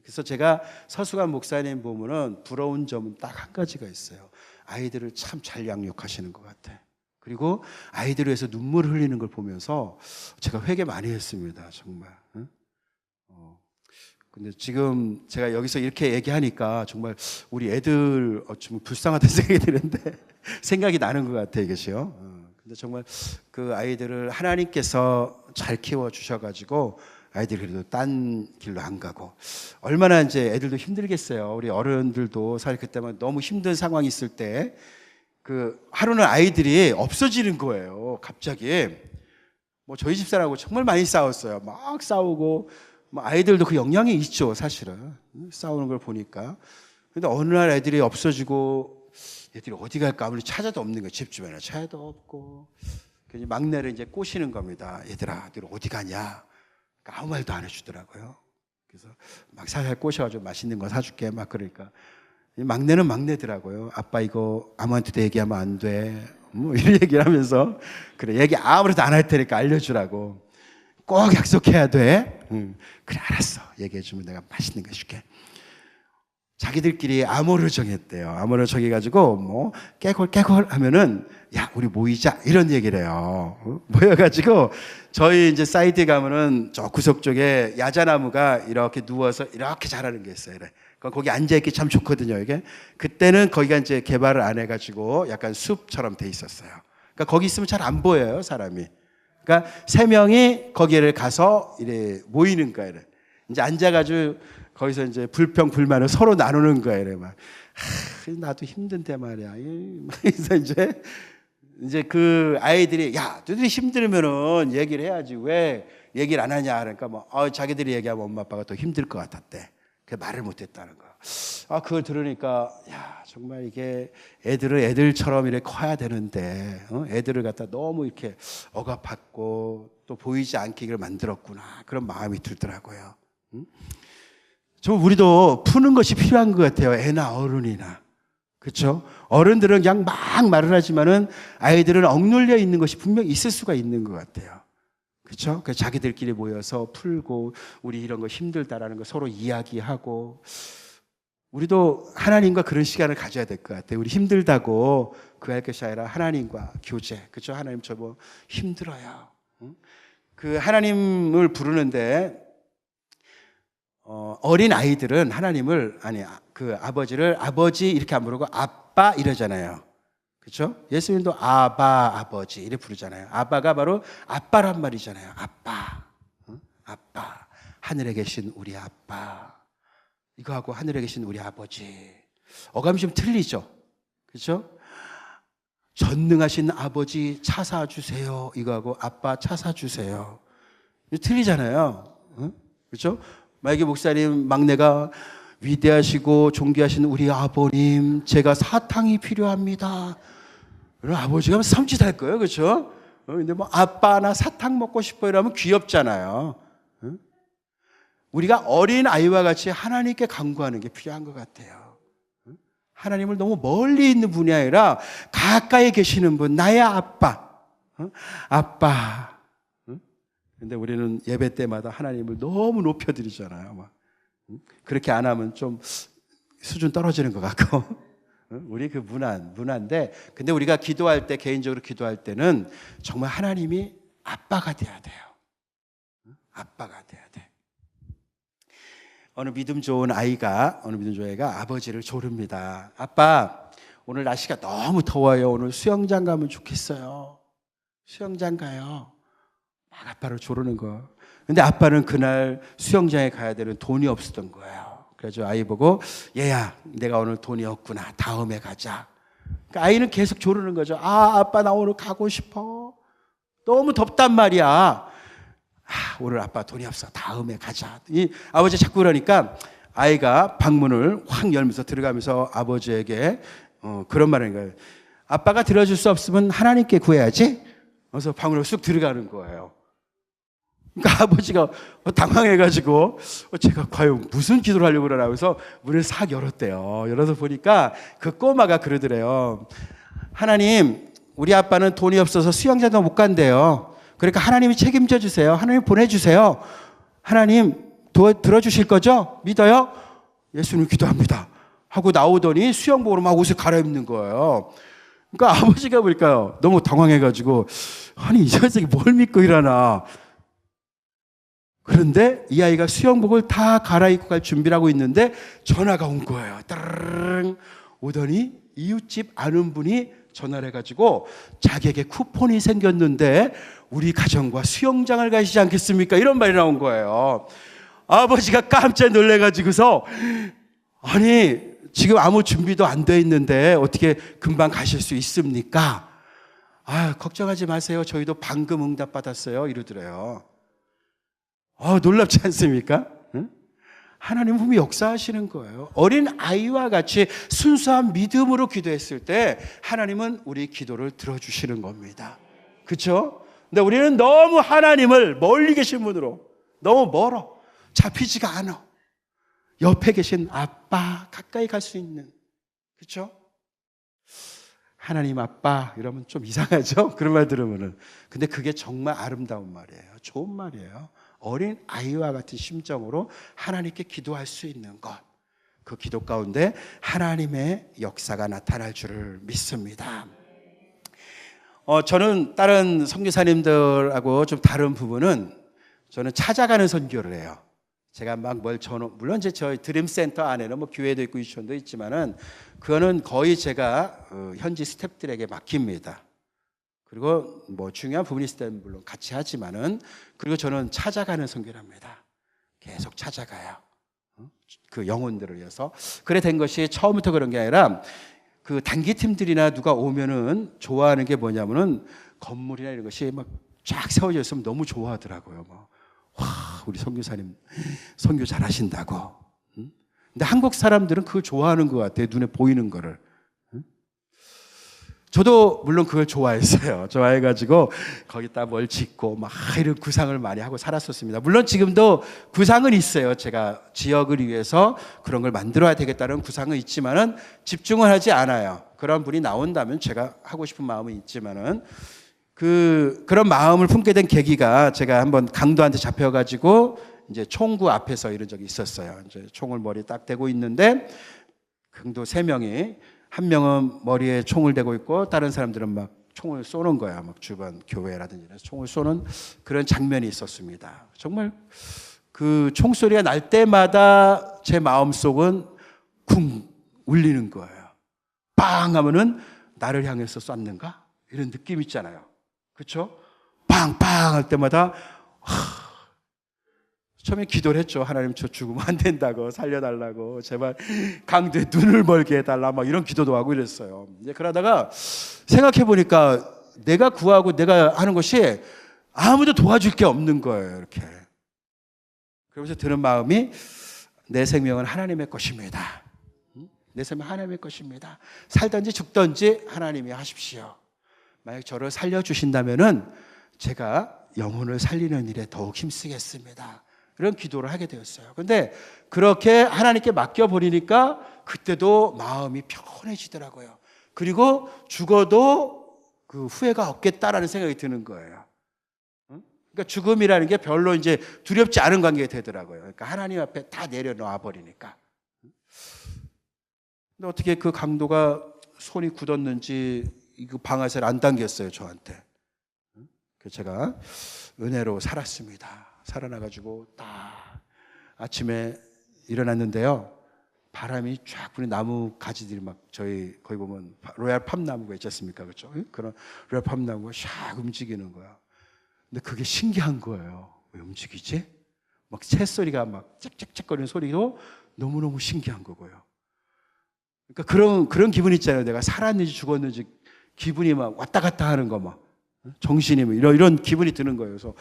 Speaker 1: 그래서 제가 서수관 목사님 보면은 부러운 점은 딱 한 가지가 있어요. 아이들을 참 잘 양육하시는 것 같아. 그리고 아이들을 위해서 눈물 흘리는 걸 보면서 제가 회개 많이 했습니다. 정말. 근데 지금 제가 여기서 이렇게 얘기하니까 정말 우리 애들 좀 불쌍하다는 생각이 드는데 생각이 나는 것 같아요, 이것이요. 근데 정말 그 아이들을 하나님께서 잘 키워 주셔가지고 아이들이 그래도 딴 길로 안 가고, 얼마나 이제 애들도 힘들겠어요. 우리 어른들도 사실 그때만 너무 힘든 상황이 있을 때 그 하루는 아이들이 없어지는 거예요. 갑자기. 뭐 저희 집사람하고 정말 많이 싸웠어요. 막 싸우고. 아이들도 그 영향이 있죠, 사실은. 싸우는 걸 보니까. 근데 어느 날 애들이 없어지고, 애들이 어디 갈까 아무리 찾아도 없는 거예요. 집 주변에 찾아도 없고. 그래서 막내를 이제 꼬시는 겁니다. 얘들아, 너희 어디 가냐? 그러니까 아무 말도 안 해주더라고요. 그래서 막 살살 꼬셔가지고 맛있는 거 사줄게. 막 그러니까. 막내는 막내더라고요. 아빠 이거 아무한테도 얘기하면 안 돼. 뭐 이런 얘기를 하면서, 그래, 얘기 아무래도 안 할 테니까 알려주라고. 꼭 약속해야 돼. 그래, 알았어. 얘기해주면 내가 맛있는 거 해줄게. 자기들끼리 암호를 정했대요. 암호를 정해가지고 뭐 깨골 하면은 야, 우리 모이자 이런 얘기를 해요. 모여가지고 저희 이제 사이트에 가면은 저 구석 쪽에 야자나무가 이렇게 누워서 이렇게 자라는 게 있어요. 거기 앉아있기 참 좋거든요. 이게 그때는 거기가 이제 개발을 안 해가지고 약간 숲처럼 돼 있었어요. 그러니까 거기 있으면 잘 안 보여요, 사람이. 그러니까 3명이 거기를 가서 이래 모이는 거예요. 이제 앉아가지고 거기서 이제 불평 불만을 서로 나누는 거예요. 막 나도 힘든데 말이야. 그래서 이제 그 아이들이 야, 너희들이 힘들면은 얘기를 해야지 왜 얘기를 안 하냐. 그러니까 뭐 자기들이 얘기하면 엄마 아빠가 더 힘들 것 같았대. 그 말을 못했다는 거. 그걸 들으니까 야, 정말 이게 애들은 애들처럼 이렇게 커야 되는데 애들을 갖다 너무 이렇게 억압받고 또 보이지 않게 이걸 만들었구나. 그런 마음이 들더라고요. 좀 우리도 푸는 것이 필요한 것 같아요. 애나 어른이나. 그렇죠? 어른들은 그냥 막 말을 하지만은 아이들은 억눌려 있는 것이 분명 있을 수가 있는 것 같아요. 그렇죠? 그래서 자기들끼리 모여서 풀고 우리 이런 거 힘들다라는 거 서로 이야기하고 우리도 하나님과 그런 시간을 가져야 될 것 같아요. 우리 힘들다고 그 할 것이 아니라 하나님과 교제. 그렇죠? 하나님 저 뭐 힘들어요. 그 하나님을 부르는데 어린 아이들은 하나님을 그 아버지를 아버지 이렇게 안 부르고 아빠 이러잖아요. 그렇죠? 예수님도 아바 아버지 이렇게 부르잖아요. 아바가 바로 아빠란 말이잖아요. 아빠, 아빠, 하늘에 계신 우리 아빠. 이거하고 하늘에 계신 우리 아버지 어감이 좀 틀리죠. 그렇죠? 전능하신 아버지 차 사주세요. 이거하고 아빠 차 사주세요. 틀리잖아요. 그렇죠? 만약에 목사님 막내가 위대하시고 존귀하신 우리 아버님, 제가 사탕이 필요합니다. 그럼 아버지가 섬찟할 거예요. 그렇죠? 근데 뭐 아빠나 사탕 먹고 싶어요 이러면 귀엽잖아요. 우리가 어린 아이와 같이 하나님께 간구하는 게 필요한 것 같아요. 하나님을 너무 멀리 있는 분이 아니라 가까이 계시는 분, 나의 아빠. 아빠. 근데 우리는 예배 때마다 하나님을 너무 높여드리잖아요. 막. 그렇게 안 하면 좀 수준 떨어지는 것 같고. 우리 그 문화인데, 근데 우리가 기도할 때, 개인적으로 기도할 때는 정말 하나님이 아빠가 돼야 돼요. 아빠가 돼야 돼. 어느 믿음 좋은 아이가 아버지를 조릅니다. 아빠, 오늘 날씨가 너무 더워요. 오늘 수영장 가면 좋겠어요. 수영장 가요. 막 아빠를 조르는 거. 근데 아빠는 그날 수영장에 가야 되는 돈이 없었던 거예요. 그래서 아이 보고 얘야, 내가 오늘 돈이 없구나. 다음에 가자. 그러니까 아이는 계속 조르는 거죠. 아빠 나 오늘 가고 싶어. 너무 덥단 말이야. 오늘 아빠 돈이 없어. 다음에 가자. 이 아버지 자꾸 그러니까 아이가 방문을 확 열면서 들어가면서 아버지에게 그런 말을 하는 거예요. 아빠가 들어줄 수 없으면 하나님께 구해야지. 그래서 방문을 쑥 들어가는 거예요. 그러니까 아버지가 당황해가지고 제가 과연 무슨 기도를 하려고 그러나 해서 문을 싹 열었대요. 열어서 보니까 그 꼬마가 그러더래요. 하나님, 우리 아빠는 돈이 없어서 수영장도 못 간대요. 그러니까 하나님이 책임져 주세요. 하나님 보내주세요. 하나님 들어주실 거죠? 믿어요? 예수님 기도합니다 하고 나오더니 수영복으로 막 옷을 갈아입는 거예요. 그러니까 아버지가 보니까요 너무 당황해가지고 아니 이 자식이 뭘 믿고 일하나. 그런데 이 아이가 수영복을 다 갈아입고 갈 준비를 하고 있는데 전화가 온 거예요. 따르릉 오더니 이웃집 아는 분이 전화를 해가지고 자기에게 쿠폰이 생겼는데 우리 가정과 수영장을 가시지 않겠습니까? 이런 말이 나온 거예요. 아버지가 깜짝 놀래가지고서 아니 지금 아무 준비도 안 돼 있는데 어떻게 금방 가실 수 있습니까? 걱정하지 마세요. 저희도 방금 응답 받았어요. 이러더래요. 놀랍지 않습니까? 응? 하나님 분명히 역사하시는 거예요. 어린 아이와 같이 순수한 믿음으로 기도했을 때 하나님은 우리 기도를 들어주시는 겁니다. 그렇죠? 근데 우리는 너무 하나님을 멀리 계신 분으로 너무 멀어. 잡히지가 않아. 옆에 계신 아빠 가까이 갈 수 있는. 그렇죠? 하나님 아빠 이러면 좀 이상하죠? 그런 말 들으면은. 근데 그게 정말 아름다운 말이에요. 좋은 말이에요. 어린 아이와 같은 심정으로 하나님께 기도할 수 있는 것. 그 기도 가운데 하나님의 역사가 나타날 줄을 믿습니다. 저는 다른 선교사님들하고 좀 다른 부분은 저는 찾아가는 선교를 해요. 제가 막 물론 이제 저희 드림센터 안에는 뭐 교회도 있고 유치원도 있지만은 그거는 거의 제가 현지 스태프들에게 맡깁니다. 그리고 뭐 중요한 부분이 있을 때는 물론 같이 하지만은 그리고 저는 찾아가는 선교를 합니다. 계속 찾아가요. 그 영혼들을 위해서. 그래 된 것이 처음부터 그런 게 아니라 그 단기팀들이나 누가 오면은 좋아하는 게 뭐냐면은 건물이나 이런 것이 막 쫙 세워져 있으면 너무 좋아하더라고요. 막, 와, 우리 선교사님 선교 잘하신다고. 근데 한국 사람들은 그걸 좋아하는 것 같아요. 눈에 보이는 거를. 저도 물론 그걸 좋아했어요. 좋아해가지고 거기다 뭘 짓고 막 이런 구상을 많이 하고 살았었습니다. 물론 지금도 구상은 있어요. 제가 지역을 위해서 그런 걸 만들어야 되겠다는 구상은 있지만은 집중을 하지 않아요. 그런 분이 나온다면 제가 하고 싶은 마음은 있지만은 그런 마음을 품게 된 계기가 제가 한번 강도한테 잡혀가지고 이제 총구 앞에서 이런 적이 있었어요. 이제 총을 머리에 딱 대고 있는데 강도 3명이 한 명은 머리에 총을 대고 있고 다른 사람들은 막 총을 쏘는 거야. 막 주변 교회라든지 총을 쏘는 그런 장면이 있었습니다. 정말 그 총소리가 날 때마다 제 마음속은 쿵 울리는 거예요. 빵 하면은 나를 향해서 쐈는가? 이런 느낌 있잖아요. 그렇죠? 빵빵 할 때마다 처음에 기도를 했죠. 하나님 저 죽으면 안 된다고 살려달라고 제발 강도에 눈을 멀게 해달라 막 이런 기도도 하고 이랬어요. 이제 그러다가 생각해 보니까 내가 구하고 내가 하는 것이 아무도 도와줄 게 없는 거예요. 이렇게 그러면서 드는 마음이 내 생명은 하나님의 것입니다. 내 생명은 하나님의 것입니다. 살든지 죽든지 하나님이 하십시오. 만약 저를 살려주신다면은 제가 영혼을 살리는 일에 더욱 힘쓰겠습니다. 이런 기도를 하게 되었어요. 그런데 그렇게 하나님께 맡겨버리니까 그때도 마음이 편해지더라고요. 그리고 죽어도 그 후회가 없겠다라는 생각이 드는 거예요. 그러니까 죽음이라는 게 별로 이제 두렵지 않은 관계가 되더라고요. 그러니까 하나님 앞에 다 내려놓아 버리니까. 근데 어떻게 그 강도가 손이 굳었는지 그 방아쇠를 안 당겼어요, 저한테. 그래서 제가 은혜로 살았습니다. 살아나가지고 딱 아침에 일어났는데요. 바람이 쫙 부는 나무 가지들이 막 저희 거기 보면 로얄 팜나무가 있지 않습니까? 그렇죠? 그런 로얄 팜나무가 샥 움직이는 거야. 근데 그게 신기한 거예요. 왜 움직이지? 막 새소리가 막 짹짹짹거리는 소리도 너무너무 신기한 거고요. 그러니까 그런 기분 있잖아요. 내가 살았는지 죽었는지 기분이 막 왔다 갔다 하는 거 막 정신이 뭐 이런 기분이 드는 거예요. 그래서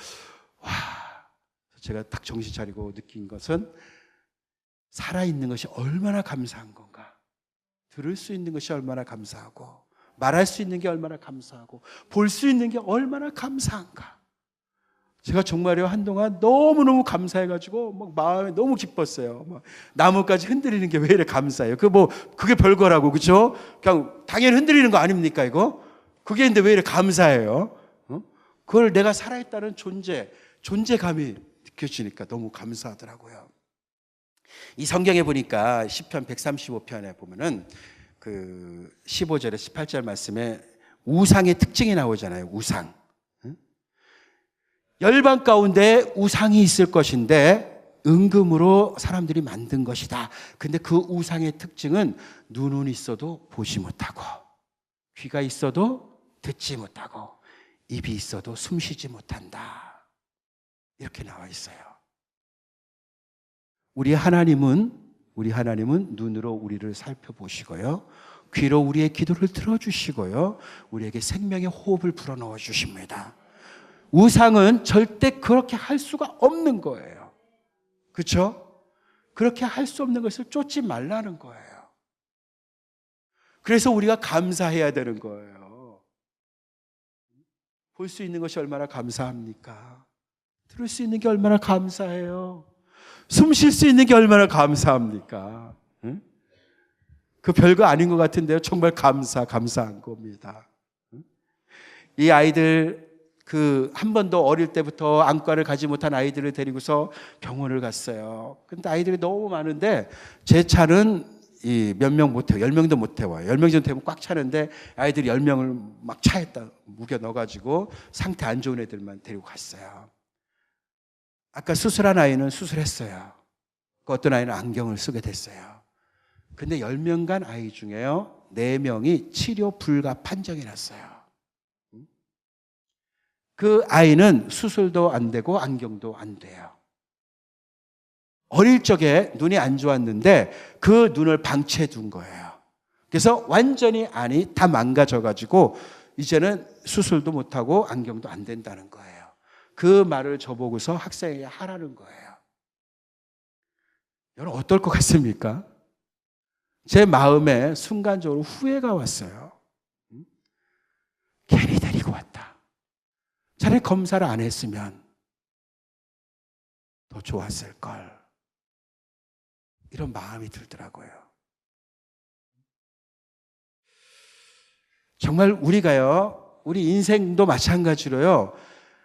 Speaker 1: 와, 제가 딱 정신 차리고 느낀 것은 살아있는 것이 얼마나 감사한 건가. 들을 수 있는 것이 얼마나 감사하고 말할 수 있는 게 얼마나 감사하고 볼 수 있는 게 얼마나 감사한가. 제가 정말요 한동안 너무너무 감사해가지고 막 마음이 너무 기뻤어요. 막 나무까지 흔들리는 게 왜 이래 감사해요. 그게 별거라고, 그렇죠? 그냥 당연히 흔들리는 거 아닙니까 이거? 그게 있는데 왜 이래 감사해요? 그걸 내가 살아있다는 존재감이 느껴지니까 너무 감사하더라고요. 이 성경에 보니까 시편 135편에 보면은 그 15절에 18절 말씀에 우상의 특징이 나오잖아요. 우상. 열방 가운데 우상이 있을 것인데 은금으로 사람들이 만든 것이다. 근데 그 우상의 특징은 눈은 있어도 보지 못하고 귀가 있어도 듣지 못하고 입이 있어도 숨쉬지 못한다. 이렇게 나와 있어요. 우리 하나님은 눈으로 우리를 살펴보시고요. 귀로 우리의 기도를 들어주시고요. 우리에게 생명의 호흡을 불어넣어 주십니다. 우상은 절대 그렇게 할 수가 없는 거예요. 그렇죠? 그렇게 할 수 없는 것을 쫓지 말라는 거예요. 그래서 우리가 감사해야 되는 거예요. 볼 수 있는 것이 얼마나 감사합니까? 들을 수 있는 게 얼마나 감사해요. 숨 쉴 수 있는 게 얼마나 감사합니까? 응? 그 별거 아닌 것 같은데요. 정말 감사한 겁니다. 이 아이들 한 번도 어릴 때부터 안과를 가지 못한 아이들을 데리고서 병원을 갔어요. 근데 아이들이 너무 많은데 제 차는 몇 명 못 태워요. 10명도 못 태워요. 10명 정도 태우면 꽉 차는데 아이들이 10명을 막 차에다 무겨 넣어가지고 상태 안 좋은 애들만 데리고 갔어요. 아까 수술한 아이는 수술했어요. 어떤 아이는 안경을 쓰게 됐어요. 근데 10명간 아이 중에요 4명이 치료 불가 판정이 났어요. 그 아이는 수술도 안 되고 안경도 안 돼요. 어릴 적에 눈이 안 좋았는데 그 눈을 방치해 둔 거예요. 그래서 완전히 안이 다 망가져가지고 이제는 수술도 못하고 안경도 안 된다는 거예요. 그 말을 저보고서 학생에게 하라는 거예요. 여러분 어떨 것 같습니까? 제 마음에 순간적으로 후회가 왔어요. 괜히 데리고 왔다. 차라리 검사를 안 했으면 더 좋았을 걸. 이런 마음이 들더라고요. 정말 우리가요, 우리 인생도 마찬가지로요,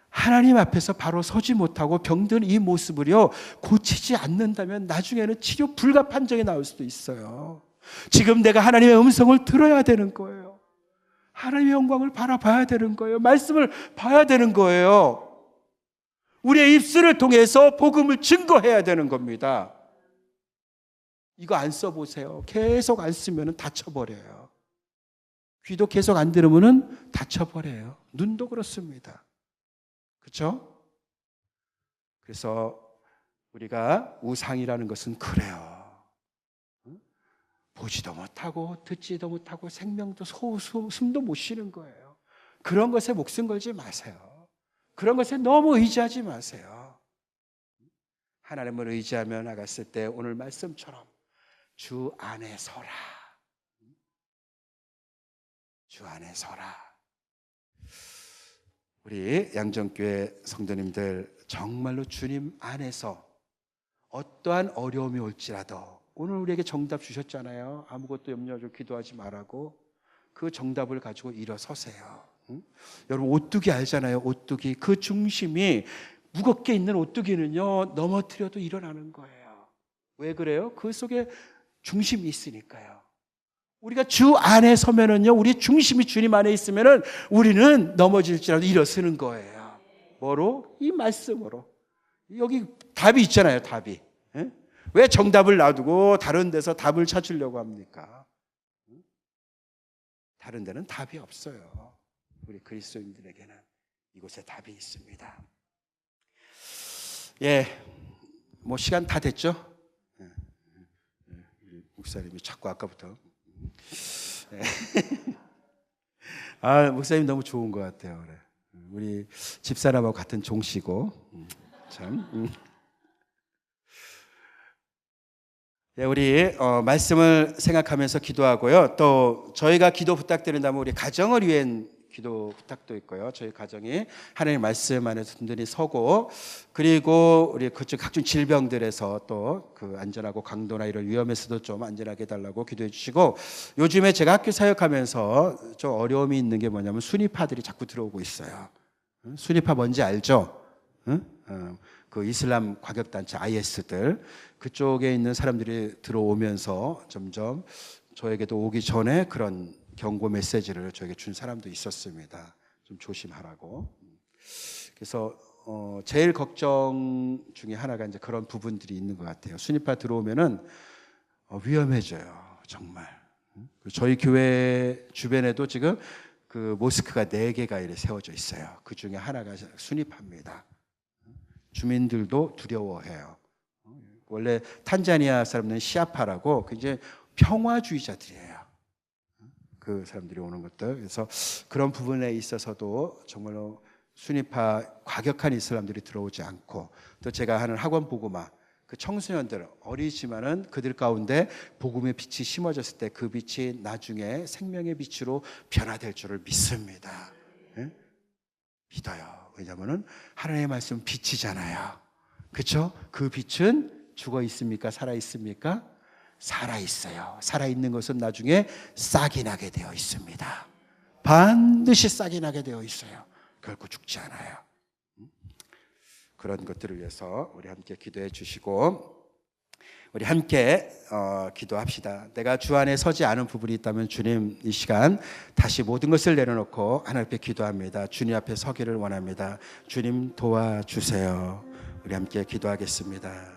Speaker 1: 하나님 앞에서 바로 서지 못하고 병든 이 모습을요, 고치지 않는다면 나중에는 치료 불가 판정이 나올 수도 있어요. 지금 내가 하나님의 음성을 들어야 되는 거예요. 하나님의 영광을 바라봐야 되는 거예요. 말씀을 봐야 되는 거예요. 우리의 입술을 통해서 복음을 증거해야 되는 겁니다. 이거 안 써보세요. 계속 안 쓰면 다쳐버려요. 귀도 계속 안 들으면 다쳐버려요. 눈도 그렇습니다. 그렇죠? 그래서 우리가 우상이라는 것은 그래요. 보지도 못하고 듣지도 못하고 생명도 숨도 못 쉬는 거예요. 그런 것에 목숨 걸지 마세요. 그런 것에 너무 의지하지 마세요. 하나님을 의지하며 나갔을 때 오늘 말씀처럼 주 안에 서라. 주 안에 서라. 우리 양정교회 성도님들 정말로 주님 안에서 어떠한 어려움이 올지라도 오늘 우리에게 정답 주셨잖아요. 아무것도 염려하지 기도하지 말라고. 그 정답을 가지고 일어서세요. 응? 여러분 오뚜기 알잖아요. 오뚜기. 그 중심이 무겁게 있는 오뚜기는요, 넘어뜨려도 일어나는 거예요. 왜 그래요? 그 속에 중심이 있으니까요. 우리가 주 안에 서면은요, 우리 중심이 주님 안에 있으면은 우리는 넘어질지라도 일어서는 거예요. 뭐로? 이 말씀으로. 여기 답이 있잖아요, 답이. 예? 왜 정답을 놔두고 다른 데서 답을 찾으려고 합니까? 다른 데는 답이 없어요. 우리 그리스도인들에게는 이곳에 답이 있습니다. 예, 뭐 시간 다 됐죠? 목사님이 자꾸 아까부터 아, 목사님 너무 좋은 것 같아요. 그래. 우리 집사람하고 같은 종씨고 참. 예, 우리 말씀을 생각하면서 기도하고요. 또 저희가 기도 부탁드린다면 우리 가정을 위한 기도 부탁도 있고요. 저희 가정이 하나님의 말씀 안에서 든든히 서고, 그리고 우리 그쪽 각종 질병들에서 또 그 안전하고 강도나 이런 위험에서도 좀 안전하게 해달라고 기도해 주시고, 요즘에 제가 학교 사역하면서 좀 어려움이 있는 게 뭐냐면 순위파들이 자꾸 들어오고 있어요. 순위파 뭔지 알죠? 그 이슬람 과격단체 IS들, 그쪽에 있는 사람들이 들어오면서 점점 저에게도 오기 전에 그런 경고 메시지를 저에게 준 사람도 있었습니다. 좀 조심하라고. 그래서 제일 걱정 중에 하나가 이제 그런 부분들이 있는 것 같아요. 순위파 들어오면은 위험해져요, 정말. 저희 교회 주변에도 지금 그 모스크가 4개가 이렇게 세워져 있어요. 그 중에 하나가 순위파입니다. 주민들도 두려워해요. 원래 탄자니아 사람들은 시아파라고 굉장히 평화주의자들이에요. 그 사람들이 오는 것들. 그래서 그런 부분에 있어서도 정말로 순위파 과격한 이슬람들이 들어오지 않고, 또 제가 하는 학원 복음화, 그 청소년들 어리지만은 그들 가운데 복음의 빛이 심어졌을 때 그 빛이 나중에 생명의 빛으로 변화될 줄을 믿습니다. 네? 믿어요. 왜냐하면은 하나님의 말씀은 빛이잖아요. 그렇죠? 그 빛은 죽어 있습니까? 살아 있습니까? 살아 있어요. 살아 있는 것은 나중에 싹이 나게 되어 있습니다. 반드시 싹이 나게 되어 있어요. 결코 죽지 않아요. 그런 것들을 위해서 우리 함께 기도해 주시고, 우리 함께 기도합시다. 내가 주 안에 서지 않은 부분이 있다면 주님, 이 시간 다시 모든 것을 내려놓고 하나님 앞에 기도합니다. 주님 앞에 서기를 원합니다. 주님 도와주세요. 우리 함께 기도하겠습니다.